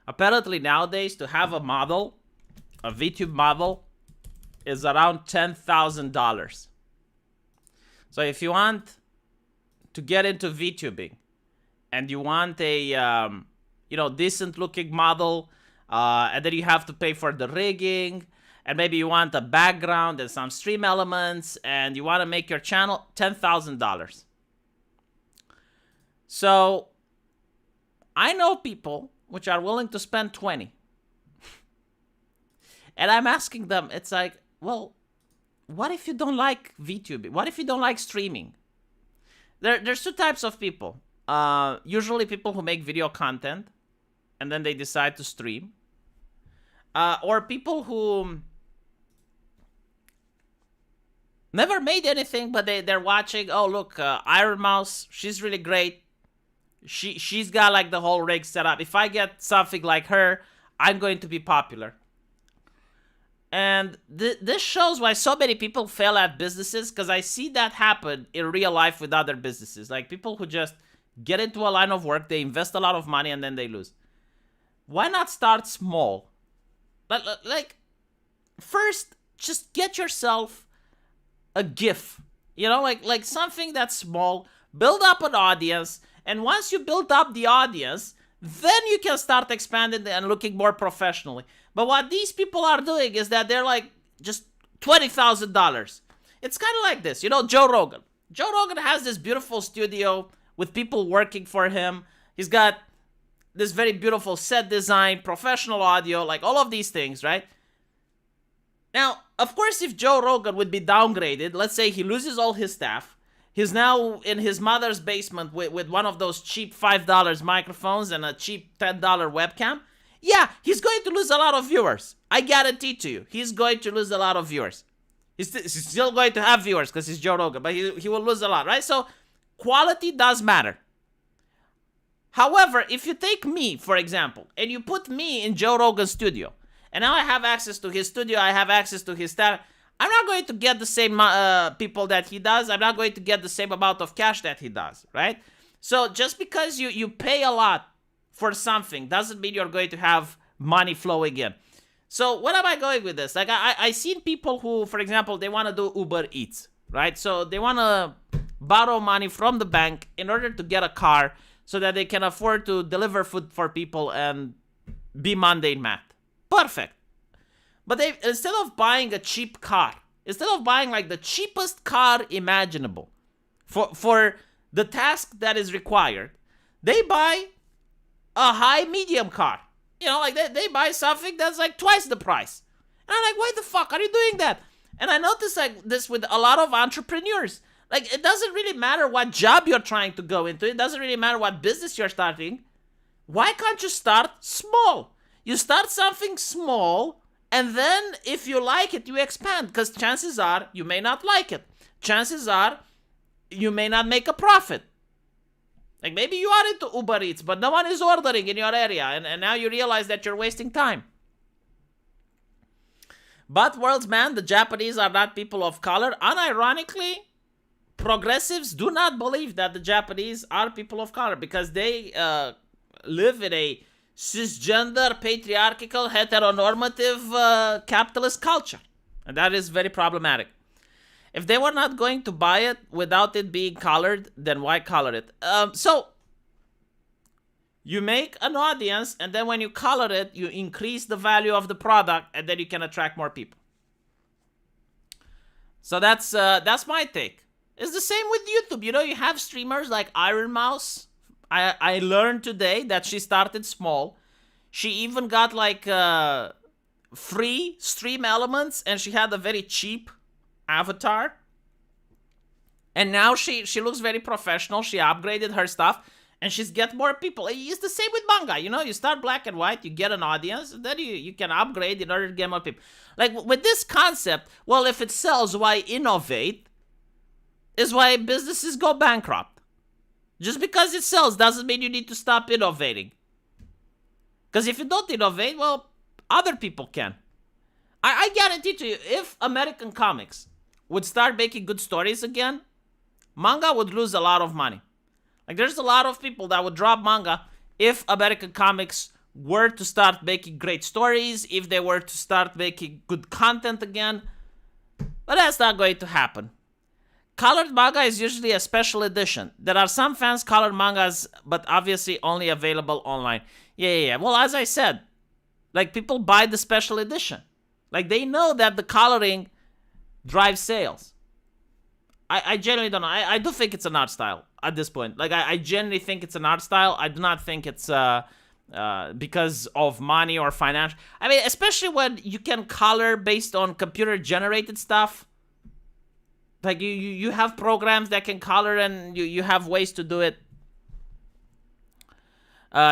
Speaker 1: Apparently nowadays, to have a VTube model, is around $10,000. So if you want to get into VTubing, and you want a decent looking model, and then you have to pay for the rigging, and maybe you want a background and some stream elements, and you want to make your channel, $10,000. So I know people which are willing to spend 20. And I'm asking them, it's like, well, what if you don't like VTubing? What if you don't like streaming? There's two types of people. Usually people who make video content and then they decide to stream. Or people who never made anything, but they're watching, oh, look, Iron Mouse, she's really great. She's got like the whole rig set up. If I get something like her, I'm going to be popular. And this shows why so many people fail at businesses, because I see that happen in real life with other businesses. Like people who just get into a line of work, they invest a lot of money, and then they lose. Why not start small? Like first, just get yourself a GIF. You know, like something that's small. Build up an audience. And once you build up the audience, then you can start expanding and looking more professionally. But what these people are doing is that they're like just $20,000. It's kind of like this, you know, Joe Rogan. Joe Rogan has this beautiful studio with people working for him. He's got this very beautiful set design, professional audio, like all of these things, right? Now, of course, if Joe Rogan would be downgraded, let's say he loses all his staff, he's now in his mother's basement with one of those cheap $5 microphones and a cheap $10 webcam, yeah, he's going to lose a lot of viewers. I guarantee to you, he's going to lose a lot of viewers. He's still going to have viewers because he's Joe Rogan, but he will lose a lot, right? So quality does matter. However, if you take me, for example, and you put me in Joe Rogan's studio, and now I have access to his studio, I have access to his staff, I'm not going to get the same people that he does. I'm not going to get the same amount of cash that he does, right? So just because you pay a lot for something doesn't mean you're going to have money flowing in. So what am I going with this? Like I seen people who, for example, they want to do Uber Eats, right? So they want to borrow money from the bank in order to get a car so that they can afford to deliver food for people and be mundane math. Perfect. But they, instead of buying a cheap car, instead of buying like the cheapest car imaginable for the task that is required, they buy a high medium car. You know, like they buy something that's like twice the price. And I'm like, why the fuck are you doing that? And I noticed like this with a lot of entrepreneurs. Like, it doesn't really matter what job you're trying to go into. It doesn't really matter what business you're starting. Why can't you start small? You start something small, and then if you like it, you expand. Because chances are you may not like it. Chances are you may not make a profit. Like, maybe you are into Uber Eats, but no one is ordering in your area, and now you realize that you're wasting time. But, world's man, the Japanese are not people of color. Unironically, progressives do not believe that the Japanese are people of color because they live in a cisgender, patriarchal, heteronormative capitalist culture. And that is very problematic. If they were not going to buy it without it being colored, then why color it? So, you make an audience, and then when you color it, you increase the value of the product, and then you can attract more people. So that's my take. It's the same with YouTube. You know, you have streamers like Iron Mouse. I learned today that she started small. She even got like free stream elements, and she had a very cheap avatar. And now she looks very professional. She upgraded her stuff, and she's get more people. It's the same with manga. You know, you start black and white, you get an audience, and then you can upgrade in order to get more people. Like with this concept, well, if it sells, why innovate? Is why businesses go bankrupt. Just because it sells doesn't mean you need to stop innovating. Because if you don't innovate, well, other people can. I guarantee to you, if American comics would start making good stories again, manga would lose a lot of money. Like, there's a lot of people that would drop manga if American comics were to start making great stories, if they were to start making good content again. But that's not going to happen. Colored manga is usually a special edition. There are some fans colored mangas, but obviously only available online. Yeah. Well, as I said, like, people buy the special edition. Like, they know that the coloring drives sales. I genuinely don't know. I do think it's an art style at this point. Like, I genuinely think it's an art style. I do not think it's because of money or financial. I mean, especially when you can color based on computer-generated stuff. Like, you have programs that can color, and you have ways to do it.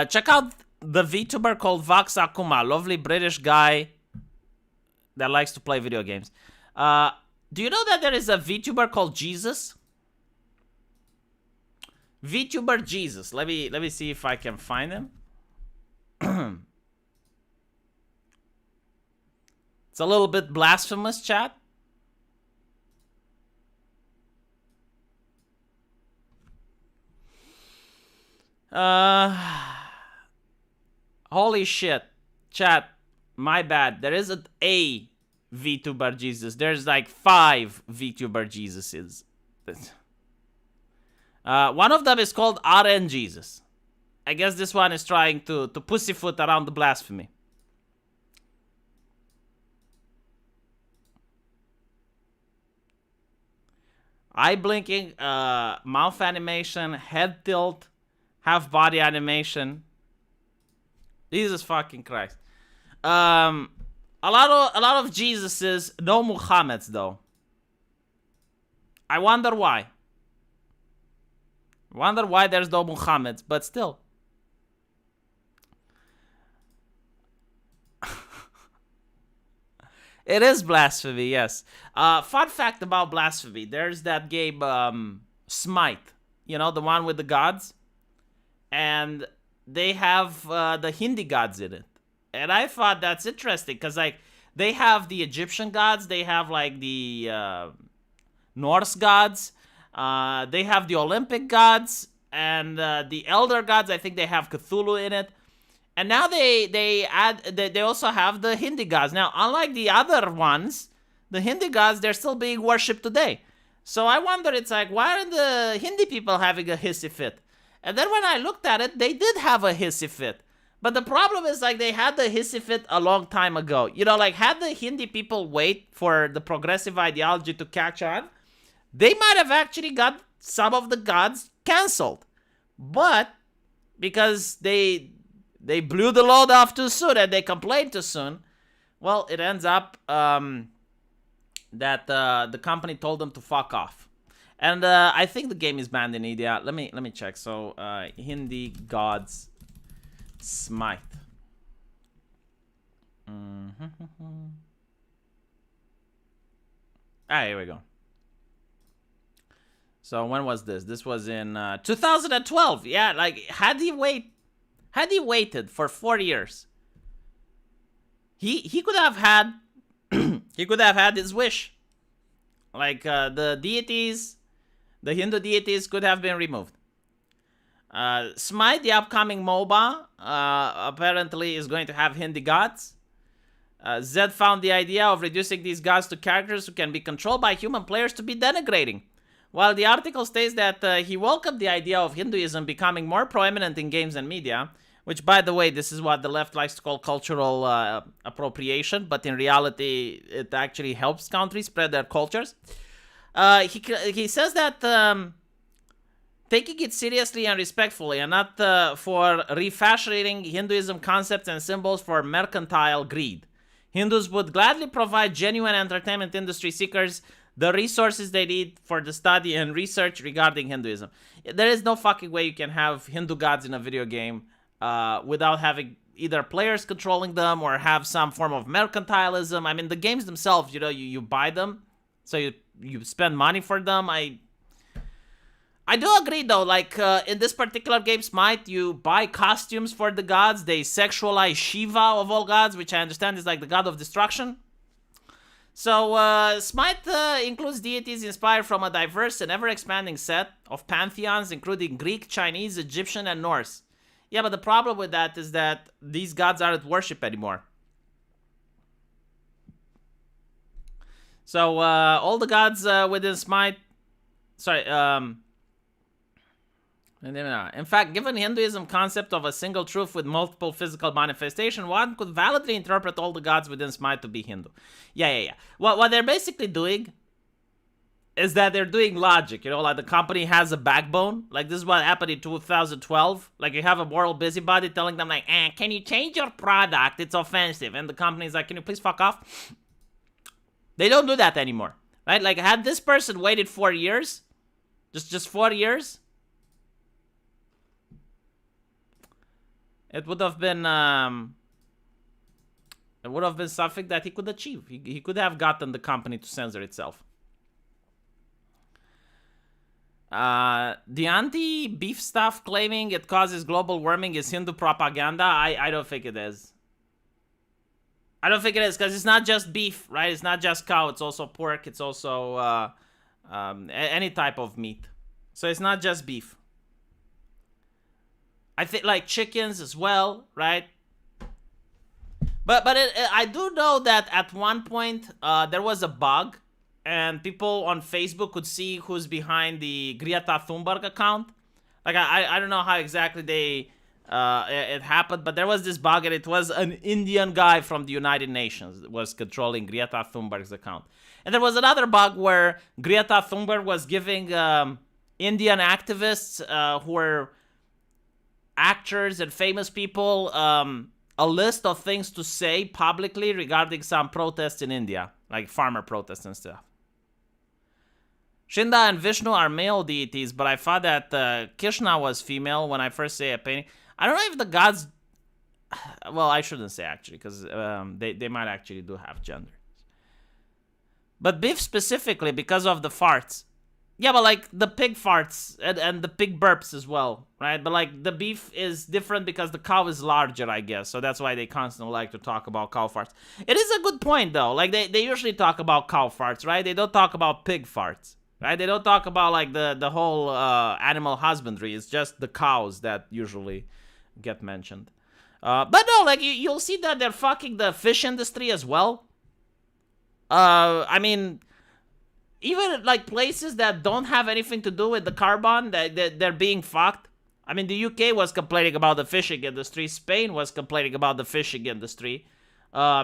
Speaker 1: Check out the VTuber called Vox Akuma. Lovely British guy that likes to play video games. Do you know that there is a VTuber called Jesus? VTuber Jesus. Let me see if I can find him. It's a little bit blasphemous, chat. Holy shit. Chat, my bad. There isn't a VTuber Jesus. There's like 5 VTuber Jesuses. One of them is called RN Jesus. I guess this one is trying to pussyfoot around the blasphemy. Eye blinking, mouth animation, head tilt, half body animation. Jesus fucking Christ. A lot of Jesuses, no Muhammad's though. I wonder why. Wonder why there's no Muhammad's, but still. It is blasphemy, yes. Fun fact about blasphemy: there's that game, Smite. You know, the one with the gods, and they have the Hindi gods in it. And I thought that's interesting because like they have the Egyptian gods, they have like the Norse gods, they have the Olympic gods, and the Elder gods. I think they have Cthulhu in it. And now they also have the Hindi gods. Now, unlike the other ones, the Hindi gods, they're still being worshipped today. So I wonder, it's like, why are the Hindi people having a hissy fit? And then when I looked at it, they did have a hissy fit. But the problem is, like, they had the hissy fit a long time ago. You know, like, had the Hindi people wait for the progressive ideology to catch on, they might have actually got some of the gods canceled. But because they blew the load off too soon and they complained too soon, well, it ends up that the company told them to fuck off. And I think the game is banned in India. Let me check. So Hindi gods Smite. Here we go. So when was this? This was in 2012. Yeah, like had he waited for 4 years, he could have had he could have had his wish. Like the deities, the Hindu deities could have been removed. Smite, the upcoming MOBA, apparently is going to have Hindi gods. Zed found the idea of reducing these gods to characters who can be controlled by human players to be denigrating. While the article states that he welcomed the idea of Hinduism becoming more prominent in games and media, which, by the way, this is what the left likes to call cultural appropriation, but in reality, it actually helps countries spread their cultures. He says that taking it seriously and respectfully, and not for refashioning Hinduism concepts and symbols for mercantile greed. Hindus would gladly provide genuine entertainment industry seekers the resources they need for the study and research regarding Hinduism. There is no fucking way you can have Hindu gods in a video game without having either players controlling them or have some form of mercantilism. I mean, the games themselves, you know, you buy them, so you spend money for them. I do agree though, like in this particular game, Smite, you buy costumes for the gods. They sexualize Shiva of all gods, which I understand is like the god of destruction. So Smite includes deities inspired from a diverse and ever-expanding set of pantheons, including Greek, Chinese, Egyptian, and Norse. Yeah, but the problem with that is that these gods aren't worshipped anymore. So all the gods within Smite... In fact, given Hinduism concept of a single truth with multiple physical manifestation, one could validly interpret all the gods within Smite to be Hindu. Yeah. What they're basically doing is that they're doing logic. You know, like the company has a backbone. Like this is what happened in 2012. Like you have a moral busybody telling them like, can you change your product? It's offensive. And the company's like, can you please fuck off? They don't do that anymore, right? Like had this person waited 4 years, just 4 years, it would have been something that he could achieve. He could have gotten the company to censor itself. The anti-beef stuff claiming it causes global warming is Hindu propaganda. I don't think it is. I don't think it is, because it's not just beef, right? It's not just cow. It's also pork. It's also any type of meat. So it's not just beef. I think like chickens as well, right? But I do know that at one point there was a bug, and people on Facebook could see who's behind the Greta Thunberg account. Like I don't know how exactly it happened, but there was this bug, and it was an Indian guy from the United Nations that was controlling Greta Thunberg's account. And there was another bug where Greta Thunberg was giving Indian activists who were actors and famous people a list of things to say publicly regarding some protests in India, like farmer protests and stuff. Shinda and Vishnu are male deities, but I thought that Krishna was female when I first say a painting. I don't know if the gods... Well, I shouldn't say actually, because they might actually do have gender. But beef specifically because of the farts. Yeah, but like the pig farts and the pig burps as well, right? But like the beef is different because the cow is larger, I guess. So that's why they constantly like to talk about cow farts. It is a good point though. Like they usually talk about cow farts, right? They don't talk about pig farts, right? They don't talk about like the whole animal husbandry. It's just the cows that usually get mentioned. But no, like you'll see that they're fucking the fish industry as well. I mean, even like places that don't have anything to do with the carbon, they're being fucked. I mean, the UK was complaining about the fishing industry. Spain was complaining about the fishing industry.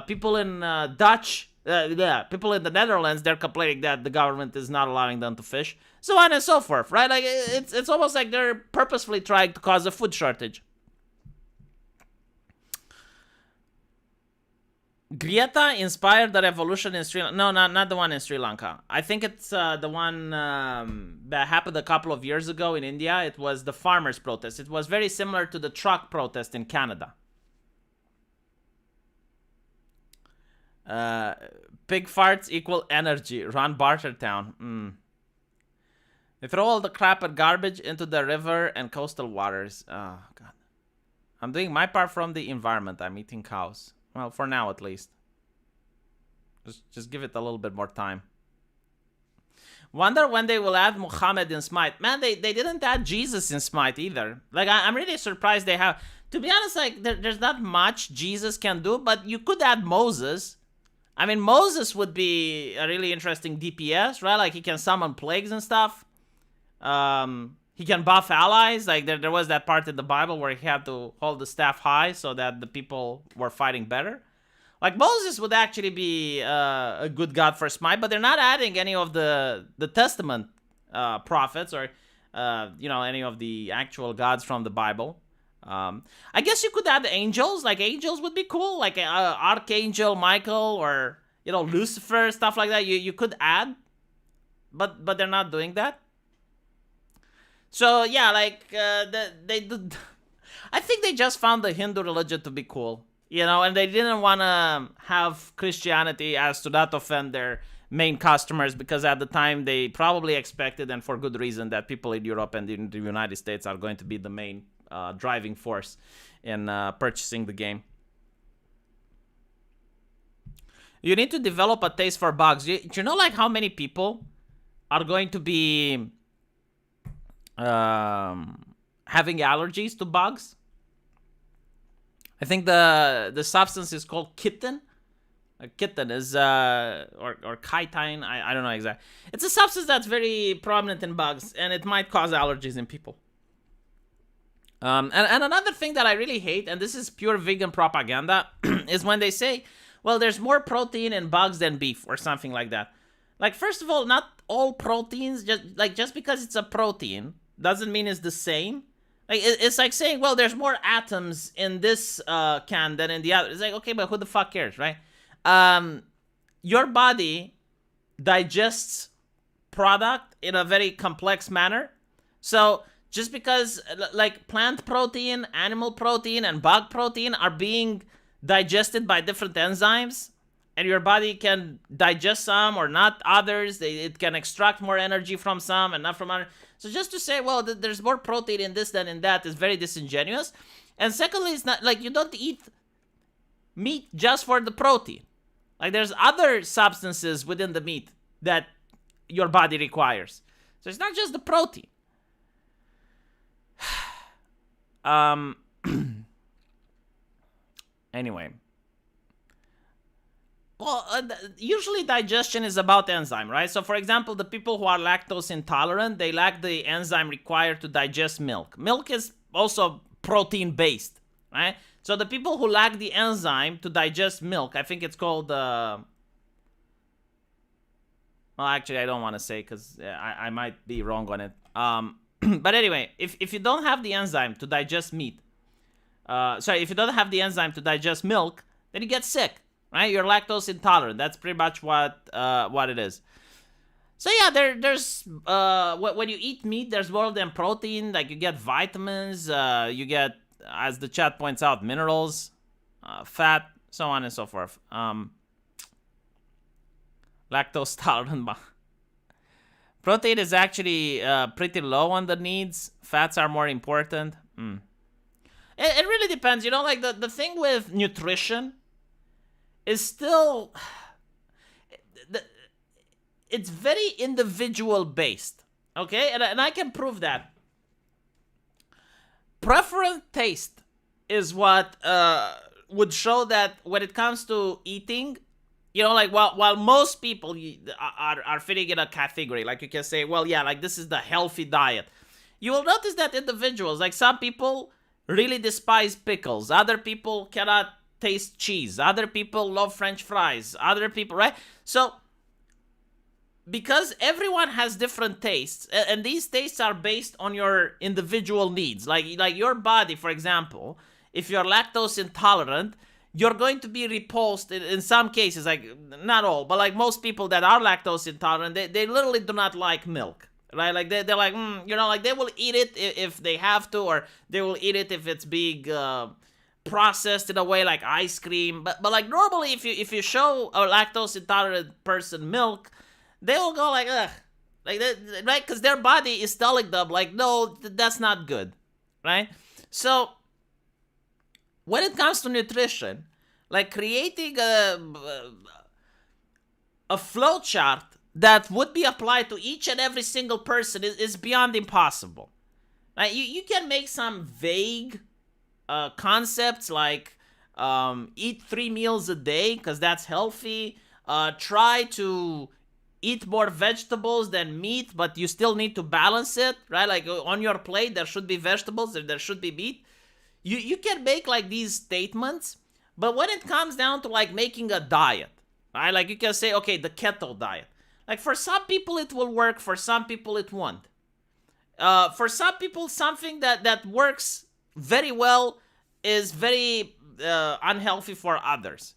Speaker 1: People in people in the Netherlands, they're complaining that the government is not allowing them to fish. So on and so forth, right? Like it's almost like they're purposefully trying to cause a food shortage. Grieta inspired the revolution in Sri Lanka. No, not the one in Sri Lanka. I think it's the one that happened a couple of years ago in India. It was the farmers' protest. It was very similar to the truck protest in Canada. Pig farts equal energy. Ron Bartertown. They throw all the crap and garbage into the river and coastal waters. Oh, God. I'm doing my part from the environment. I'm eating cows. Well, for now at least. Just give it a little bit more time. Wonder when they will add Muhammad in Smite. Man, they didn't add Jesus in Smite either. Like, I'm really surprised they have. To be honest, like, there's not much Jesus can do, but you could add Moses. I mean, Moses would be a really interesting DPS, right? Like, he can summon plagues and stuff. He can buff allies. Like, there was that part in the Bible where he had to hold the staff high so that the people were fighting better. Like, Moses would actually be a good god for Smite, but they're not adding any of the Testament prophets or, any of the actual gods from the Bible. I guess you could add angels. Like, angels would be cool. Like, Archangel Michael or, Lucifer, stuff like that. You could add, but they're not doing that. So yeah, like they I think they just found the Hindu religion to be cool, and they didn't want to have Christianity as to not offend their main customers, because at the time they probably expected, and for good reason, that people in Europe and in the United States are going to be the main driving force in purchasing the game. You need to develop a taste for bugs. Do you know like how many people are going to be having allergies to bugs? I think the substance is called chitin. Chitin is or chitin. I don't know exactly. It's a substance that's very prominent in bugs, and it might cause allergies in people. And another thing that I really hate, and this is pure vegan propaganda, is when they say, well, there's more protein in bugs than beef or something like that. Like, first of all, not all proteins, just because it's a protein doesn't mean it's the same. Like, it's like saying, well, there's more atoms in this can than in the other. It's like, okay, but who the fuck cares, right? Your body digests product in a very complex manner. So just because like plant protein, animal protein, and bug protein are being digested by different enzymes, and your body can digest some or not others, it can extract more energy from some and not from others. So just to say, well, there's more protein in this than in that is very disingenuous. And secondly, it's not like you don't eat meat just for the protein. Like, there's other substances within the meat that your body requires. So it's not just the protein. Anyway. Well, usually digestion is about enzyme, right? So, for example, the people who are lactose intolerant, they lack the enzyme required to digest milk. Milk is also protein-based, right? So, the people who lack the enzyme to digest milk, I think it's called... well, actually, I don't want to say because I might be wrong on it. But anyway, if you don't have the enzyme to digest meat, Sorry, if you don't have the enzyme to digest milk, then you get sick, right? You're lactose intolerant. That's pretty much what it is. So yeah, there's when you eat meat, there's more than protein. Like you get vitamins, you get, as the chat points out, minerals, fat, so on and so forth. Lactose tolerant. Protein is actually pretty low on the needs. Fats are more important. It really depends. You know, like the thing with nutrition is still... It's very individual based. Okay? And I can prove that. Preference taste is what would show that when it comes to eating... You know, like, while most people are fitting in a category, like you can say, well, yeah, like this is the healthy diet. You will notice that individuals, like some people really despise pickles. Other people cannot taste cheese. Other people love French fries. Other people, right? So, because everyone has different tastes, and these tastes are based on your individual needs. Like your body, for example, if you're lactose intolerant, you're going to be repulsed in some cases, like not all, but like most people that are lactose intolerant, they literally do not like milk, right? Like they're like, you know, like they will eat it if they have to, or they will eat it if it's being processed in a way like ice cream. But like normally, if you show a lactose intolerant person milk, they will go like, ugh, like that, right? Because their body is telling them like, no, that's not good, right? So when it comes to nutrition, like creating a flow chart that would be applied to each and every single person is beyond impossible. Like you can make some vague concepts like eat 3 meals a day because that's healthy. Try to eat more vegetables than meat, but you still need to balance it, right? Like on your plate, there should be vegetables, there should be meat. You can make like these statements, but when it comes down to like making a diet, right? Like you can say, okay, the keto diet. Like for some people it will work, for some people it won't. For some people, something that works very well is very unhealthy for others.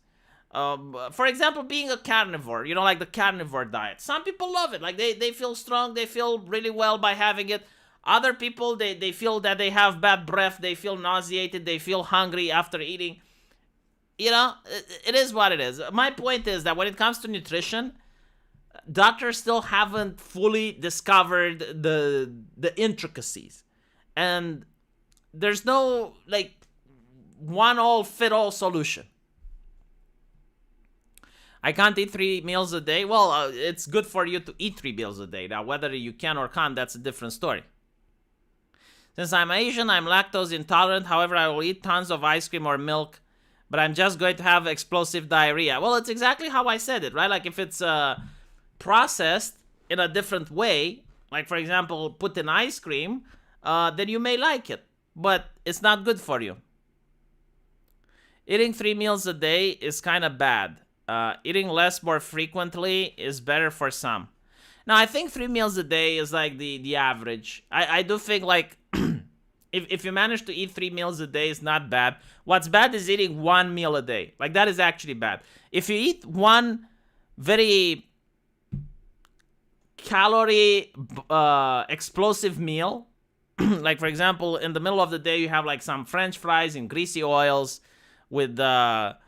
Speaker 1: For example, being a carnivore, you know, like the carnivore diet. Some people love it. Like they feel strong, they feel really well by having it. Other people, they feel that they have bad breath, they feel nauseated, they feel hungry after eating. You know, it is what it is. My point is that when it comes to nutrition, doctors still haven't fully discovered the intricacies. And there's no, like, one-all-fit-all solution. I can't eat 3 meals a day. Well, it's good for you to eat 3 meals a day. Now, whether you can or can't, that's a different story. Since I'm Asian, I'm lactose intolerant. However, I will eat tons of ice cream or milk, but I'm just going to have explosive diarrhea. Well, it's exactly how I said it, right? Like if it's processed in a different way, like for example, put in ice cream, then you may like it, but it's not good for you. Eating 3 meals a day is kind of bad. Eating less more frequently is better for some. Now, I think 3 meals a day is like the average. I do think like if you manage to eat 3 meals a day, it's not bad. What's bad is eating 1 meal a day. Like that is actually bad. If you eat one very calorie explosive meal, like for example, in the middle of the day, you have like some French fries in greasy oils with a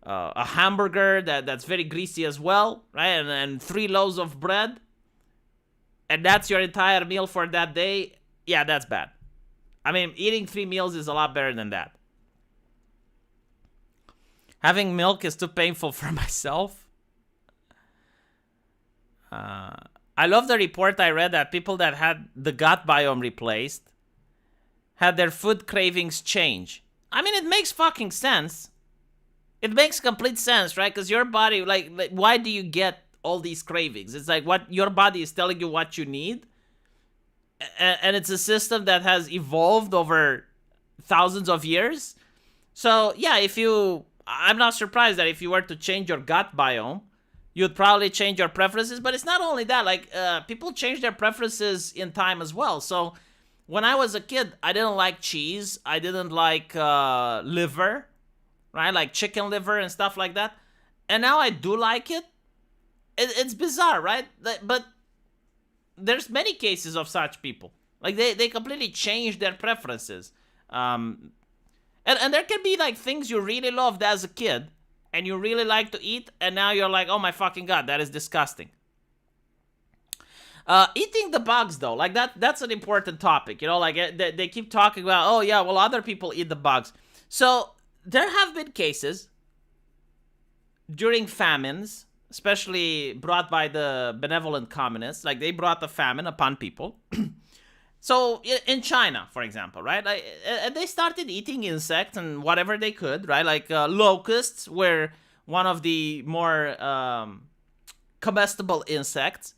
Speaker 1: hamburger that's very greasy as well, right? And 3 loaves of bread. And that's your entire meal for that day. Yeah, that's bad. I mean, eating 3 meals is a lot better than that. Having milk is too painful for myself. I love the report I read that people that had the gut biome replaced had their food cravings change. I mean, it makes fucking sense. It makes complete sense, right? Because your body, like, why do you get all these cravings? It's like what your body is telling you what you need. And it's a system that has evolved over thousands of years. So, yeah, I'm not surprised that if you were to change your gut biome, you'd probably change your preferences. But it's not only that, like, people change their preferences in time as well. So, when I was a kid, I didn't like cheese. I didn't like liver, right? Like chicken liver and stuff like that. And now I do like it. It's bizarre, right? But there's many cases of such people. Like they completely change their preferences. And there can be like things you really loved as a kid and you really like to eat, and now you're like, oh my fucking god, that is disgusting. Eating the bugs though, like that's an important topic, you know, like they keep talking about, oh yeah, well other people eat the bugs. So there have been cases during famines, especially brought by the benevolent communists, like they brought the famine upon people. So in China, for example, right, like, and they started eating insects and whatever they could, right, like locusts were one of the more comestible insects.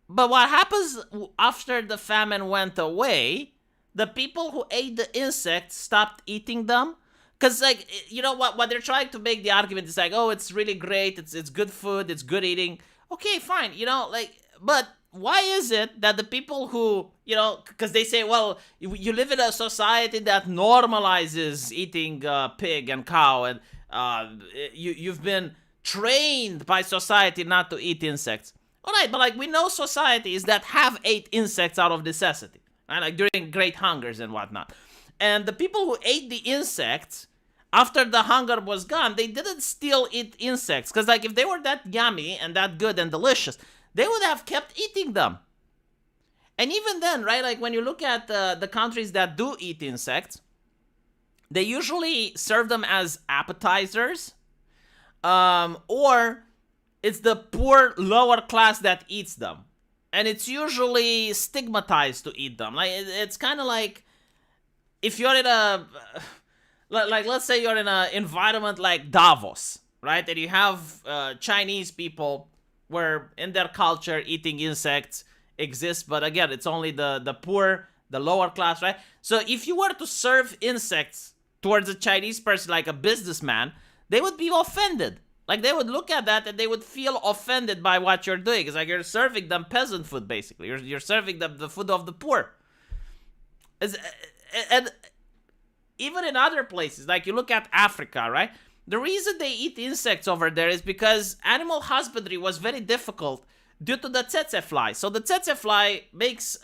Speaker 1: But what happens after the famine went away, the people who ate the insects stopped eating them. Because, like, you know, what they're trying to make the argument is like, oh, it's really great, it's good food, it's good eating. Okay, fine, you know, like, but why is it that the people who, you know, because they say, well, you live in a society that normalizes eating pig and cow, and you've been trained by society not to eat insects. All right, but like we know societies that have ate insects out of necessity, right? Like during great hungers and whatnot. And the people who ate the insects, after the hunger was gone, they didn't still eat insects. Because like if they were that yummy and that good and delicious, they would have kept eating them. And even then, right, like when you look at the countries that do eat insects, they usually serve them as appetizers, or it's the poor lower class that eats them. And it's usually stigmatized to eat them. Like it's kind of like if you're in a, like let's say you're in an environment like Davos, right? And you have Chinese people where in their culture eating insects exists, but again, it's only the poor, the lower class, right? So if you were to serve insects towards a Chinese person like a businessman, they would be offended. Like they would look at that and they would feel offended by what you're doing. It's like you're serving them peasant food, basically. You're serving them the food of the poor. And even in other places, like you look at Africa, right? The reason they eat insects over there is because animal husbandry was very difficult due to the tsetse fly. So the tsetse fly makes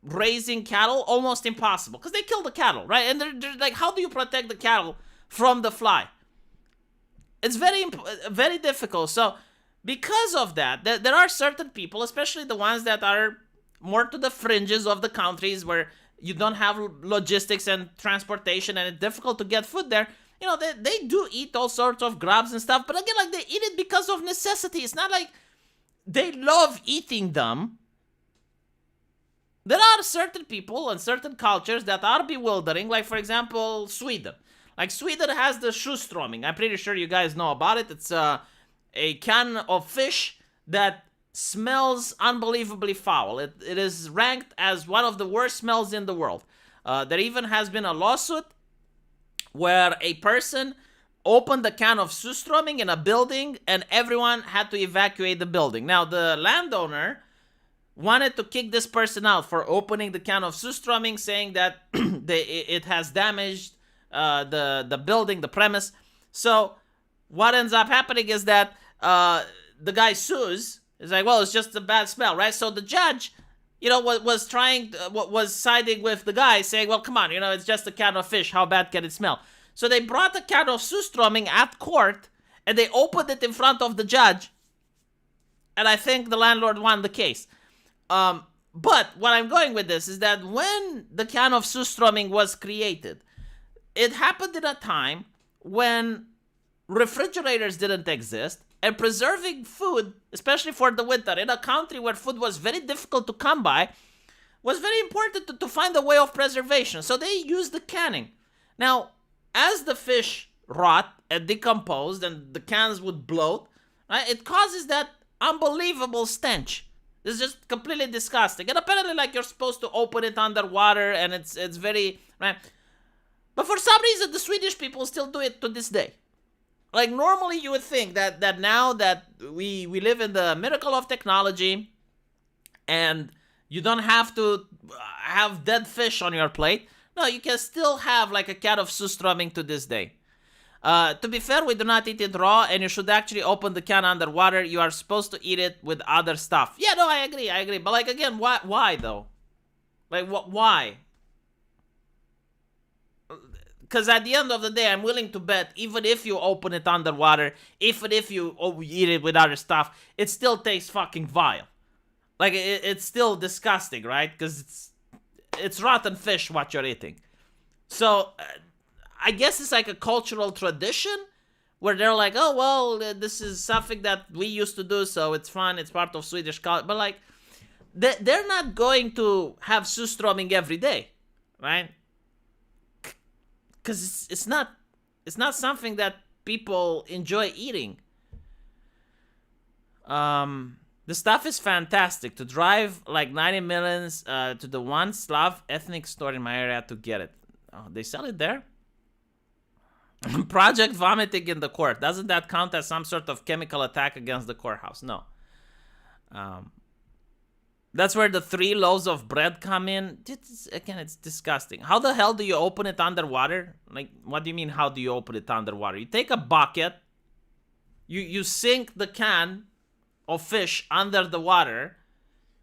Speaker 1: raising cattle almost impossible because they kill the cattle, right? And they're like, how do you protect the cattle from the fly? It's very difficult. So because of that, there are certain people, especially the ones that are more to the fringes of the countries where you don't have logistics and transportation and it's difficult to get food there. You know, they do eat all sorts of grubs and stuff. But again, like they eat it because of necessity. It's not like they love eating them. There are certain people and certain cultures that are bewildering. Like, for example, Sweden. Like, Sweden has the surströmming. I'm pretty sure you guys know about it. It's a can of fish that smells unbelievably foul. It is ranked as one of the worst smells in the world. There even has been a lawsuit where a person opened a can of surströmming in a building and everyone had to evacuate the building. Now, the landowner wanted to kick this person out for opening the can of surströmming, saying that it has damaged the building, the premise. So what ends up happening is that the guy sues. It's like, well, it's just a bad smell, right? So the judge, you know, was siding with the guy, saying, well, come on, you know, it's just a can of fish. How bad can it smell? So they brought the can of surströmming at court, and they opened it in front of the judge. And I think the landlord won the case. But what I'm going with this is that when the can of surströmming was created, it happened in a time when refrigerators didn't exist, and preserving food, especially for the winter, in a country where food was very difficult to come by, was very important to find a way of preservation. So they used the canning. Now, as the fish rot and decomposed and the cans would bloat, right, it causes that unbelievable stench. It's just completely disgusting. And apparently, like, you're supposed to open it underwater, and it's very, right? But for some reason, the Swedish people still do it to this day. Like, normally you would think that now that we live in the miracle of technology and You don't have to have dead fish on your plate. No, you can still have like a can of surströmming to this day. To be fair, we do not eat it raw, and you should actually open the can underwater. You are supposed to eat it with other stuff. Yeah, no, I agree. But like, again, why though? Like, why? Because at the end of the day, I'm willing to bet, even if you open it underwater, even if you eat it with other stuff, it still tastes fucking vile. Like, it's still disgusting, right? Because it's rotten fish what you're eating. So, I guess it's like a cultural tradition where they're like, oh, well, this is something that we used to do, so it's fun, it's part of Swedish culture. But like, they're not going to have surströmming every day, right? Because it's not something that people enjoy eating. The stuff is fantastic. To drive like 90 minutes to the one Slav ethnic store in my area to get it. Oh, they sell it there? Project vomiting in the court. Doesn't that count as some sort of chemical attack against the courthouse? No. That's where the 3 loaves of bread come in. It's disgusting. How the hell do you open it underwater? Like, what do you mean, how do you open it underwater? You take a bucket, you sink the can of fish under the water,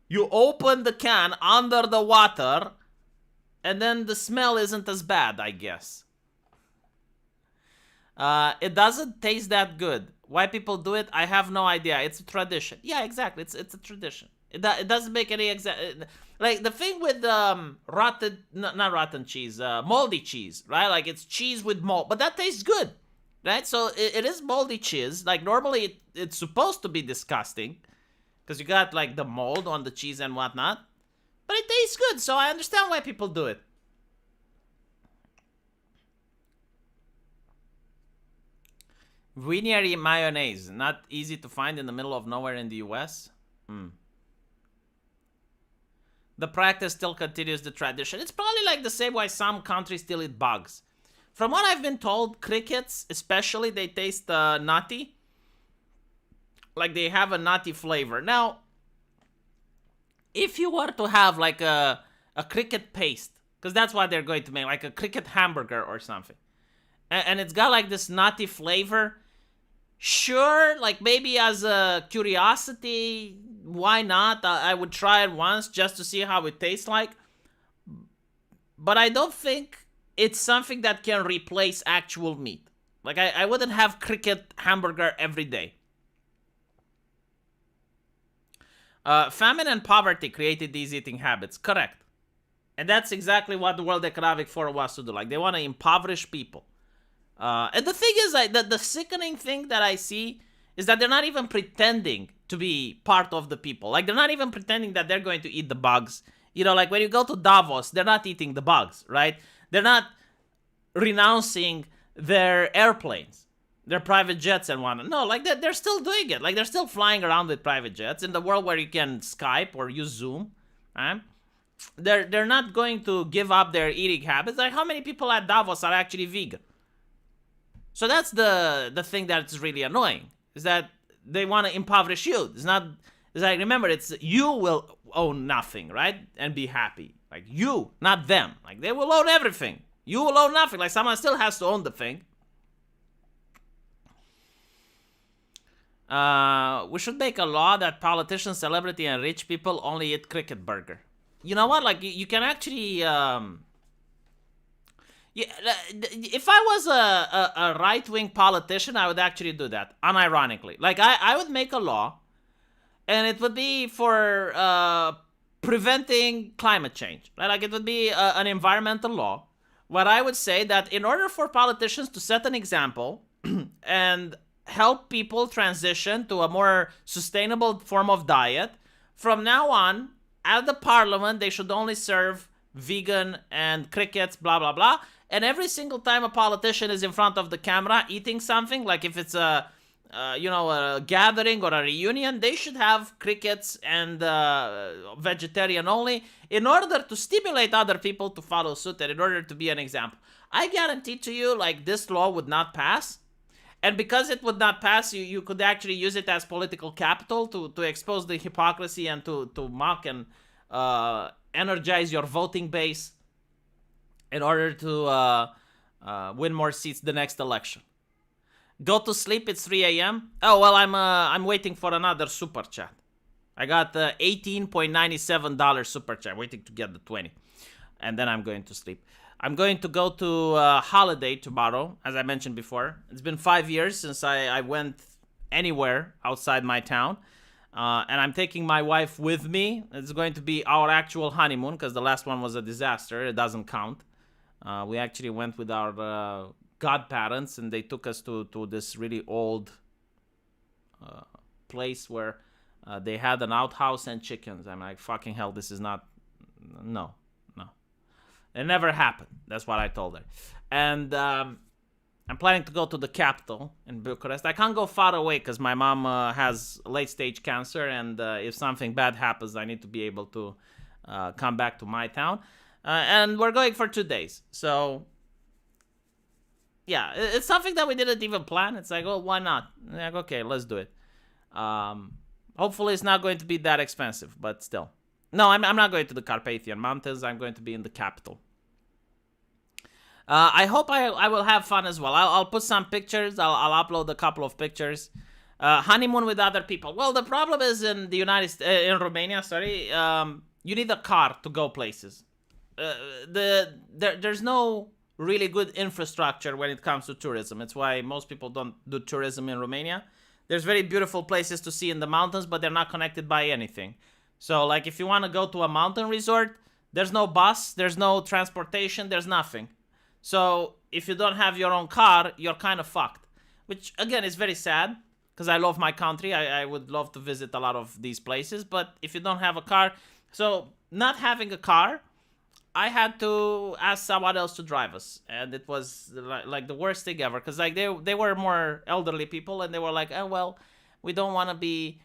Speaker 1: you open the can under the water, and then the smell isn't as bad, I guess. It doesn't taste that good. Why people do it, I have no idea. It's a tradition. Yeah, exactly. It's a tradition. It doesn't make any like the thing with not rotten cheese, moldy cheese, right? Like, it's cheese with mold, but that tastes good, right? So it is moldy cheese. Like, normally it's supposed to be disgusting because you got like the mold on the cheese and whatnot, but it tastes good. So I understand why people do it. Vineary mayonnaise, not easy to find in the middle of nowhere in the US. The practice still continues the tradition. It's probably like the same way some countries still eat bugs. From what I've been told, crickets, especially, they taste nutty. Like, they have a nutty flavor. Now, if you were to have like a cricket paste, because that's what they're going to make, like a cricket hamburger or something, and it's got like this nutty flavor, sure, like maybe as a curiosity, why not? I would try it once just to see how it tastes like. But I don't think it's something that can replace actual meat. Like, I wouldn't have cricket hamburger every day. Famine and poverty created these eating habits. Correct. And that's exactly what the World Economic Forum wants to do. Like, they want to impoverish people. And the thing is, like, the sickening thing that I see is that they're not even pretending to be part of the people. Like, they're not even pretending that they're going to eat the bugs. You know, like, when you go to Davos, they're not eating the bugs, right? They're not renouncing their airplanes, their private jets and whatnot. No, like, they're still doing it. Like, they're still flying around with private jets in the world where you can Skype or use Zoom, right? They're not going to give up their eating habits. Like, how many people at Davos are actually vegan? So that's the thing that's really annoying, is that they want to impoverish you. It's like, remember, it's you will own nothing, right? And be happy. Like, you, not them. Like, they will own everything. You will own nothing. Like, someone still has to own the thing. We should make a law that politicians, celebrity, and rich people only eat cricket burger. You know what? Like, you can actually... Yeah, if I was a right-wing politician, I would actually do that, unironically. Like, I would make a law, and it would be for preventing climate change. Right? Like, it would be an environmental law, where I would say that in order for politicians to set an example and help people transition to a more sustainable form of diet, from now on, at the parliament, they should only serve vegan and crickets, blah, blah, blah. And every single time a politician is in front of the camera eating something, like if it's a gathering or a reunion, they should have crickets and vegetarian only, in order to stimulate other people to follow suit and in order to be an example. I guarantee to you, like, this law would not pass. And because it would not pass, you could actually use it as political capital to expose the hypocrisy and to mock and energize your voting base in order to win more seats the next election. Go to sleep. It's 3 a.m. Oh well, I'm waiting for another super chat. I got the $18.97 super chat, waiting to get the 20, and then I'm going to sleep. I'm going to go to holiday tomorrow, as I mentioned before. It's been 5 years since I went anywhere outside my town, and I'm taking my wife with me. It's going to be our actual honeymoon because the last one was a disaster. It doesn't count. We actually went with our godparents, and they took us to this really old place where they had an outhouse and chickens. I'm like, fucking hell, this is not... No. It never happened. That's what I told her. And I'm planning to go to the capital in Bucharest. I can't go far away because my mom has late-stage cancer, and if something bad happens, I need to be able to come back to my town. And we're going for 2 days. So, yeah, it's something that we didn't even plan. It's like, oh, why not? Like, okay, let's do it. Hopefully it's not going to be that expensive, but still. No, I'm not going to the Carpathian Mountains. I'm going to be in the capital. I hope I will have fun as well. I'll put some pictures. I'll upload a couple of pictures. Honeymoon with other people. Well, the problem is in Romania, you need a car to go places. There's no really good infrastructure when it comes to tourism. It's why most people don't do tourism in Romania. There's very beautiful places to see in the mountains, but they're not connected by anything. So, like, if you want to go to a mountain resort, there's no bus, there's no transportation, there's nothing. So, if you don't have your own car, you're kind of fucked. Which, again, is very sad, because I love my country. I would love to visit a lot of these places, but if you don't have a car... So, not having a car, I had to ask someone else to drive us. And it was, like the worst thing ever, because, like, they were more elderly people, and they were like, oh, well, we don't want to be...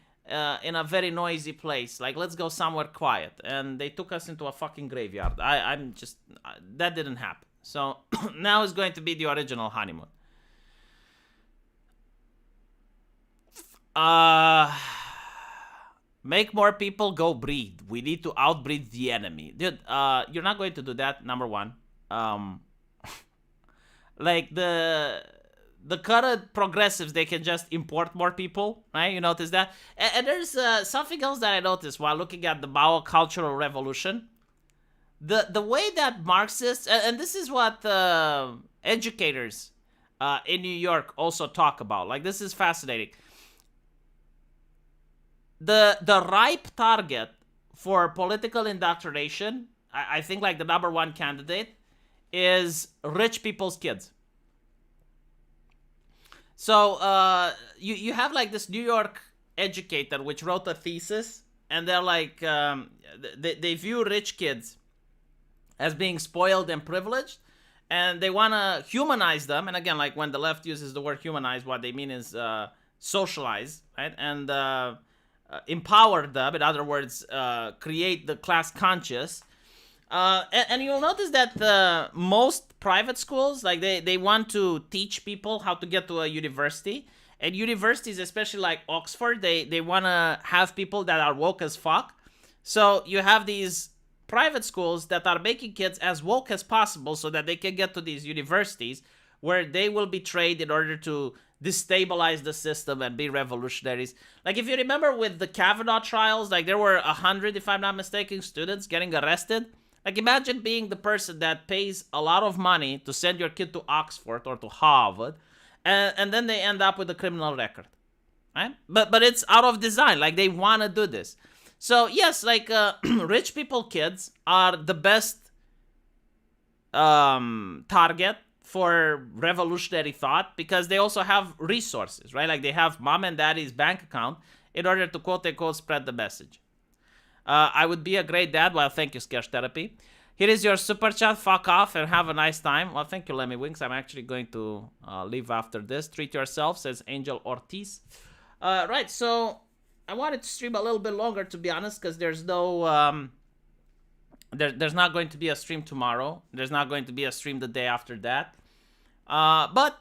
Speaker 1: in a very noisy place, like, let's go somewhere quiet, and they took us into a fucking graveyard. That didn't happen. So now is going to be the original honeymoon. Make more people go breed. We need to outbreed the enemy, dude. You're not going to do that. Number one, like the current progressives, they can just import more people, right? You notice that? And there's something else that I noticed while looking at the Mao Cultural Revolution. The way that Marxists, and this is what educators in New York also talk about. Like, this is fascinating. The ripe target for political indoctrination, I think, like, the number one candidate is rich people's kids. So, you have, like, this New York educator which wrote a thesis, and they're like, they view rich kids as being spoiled and privileged, and they want to humanize them. And again, like, when the left uses the word humanize, what they mean is socialize, right? And empower them, in other words, create the class conscious. And you'll notice that most private schools, like, they want to teach people how to get to a university. And universities, especially like Oxford, they want to have people that are woke as fuck. So you have these private schools that are making kids as woke as possible so that they can get to these universities where they will be trained in order to destabilize the system and be revolutionaries. Like, if you remember with the Kavanaugh trials, like, there were 100, if I'm not mistaken, students getting arrested. Like, imagine being the person that pays a lot of money to send your kid to Oxford or to Harvard, and then they end up with a criminal record, right? But it's out of design. Like, they want to do this. So, yes, like, rich people kids are the best target for revolutionary thought because they also have resources, right? Like, they have mom and daddy's bank account in order to, quote-unquote, spread the message. I would be a great dad. Well, thank you, Sketch Therapy. Here is your super chat. Fuck off and have a nice time. Well, thank you, Lemmy Winks. I'm actually going to leave after this. Treat yourself, says Angel Ortiz. Right, so I wanted to stream a little bit longer, to be honest, because there's no... there's not going to be a stream tomorrow. There's not going to be a stream the day after that. But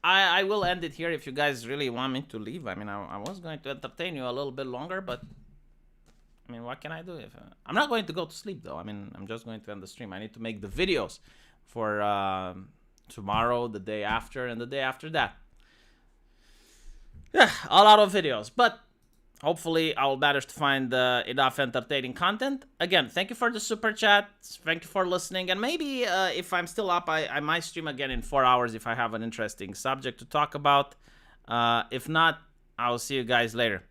Speaker 1: I will end it here if you guys really want me to leave. I mean, I was going to entertain you a little bit longer, but I mean, what can I do? If I'm not going to go to sleep, though. I mean, I'm just going to end the stream. I need to make the videos for tomorrow, the day after, and the day after that. Yeah, a lot of videos. But hopefully, I'll manage to find enough entertaining content. Again, thank you for the super chat. Thank you for listening. And maybe if I'm still up, I might stream again in 4 hours if I have an interesting subject to talk about. If not, I'll see you guys later.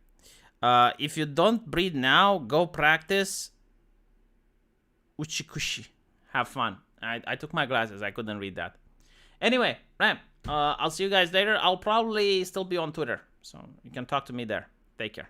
Speaker 1: If you don't breathe now, go practice Uchikushi. Have fun. I took my glasses. I couldn't read that. Anyway, right. I'll see you guys later. I'll probably still be on Twitter, so you can talk to me there. Take care.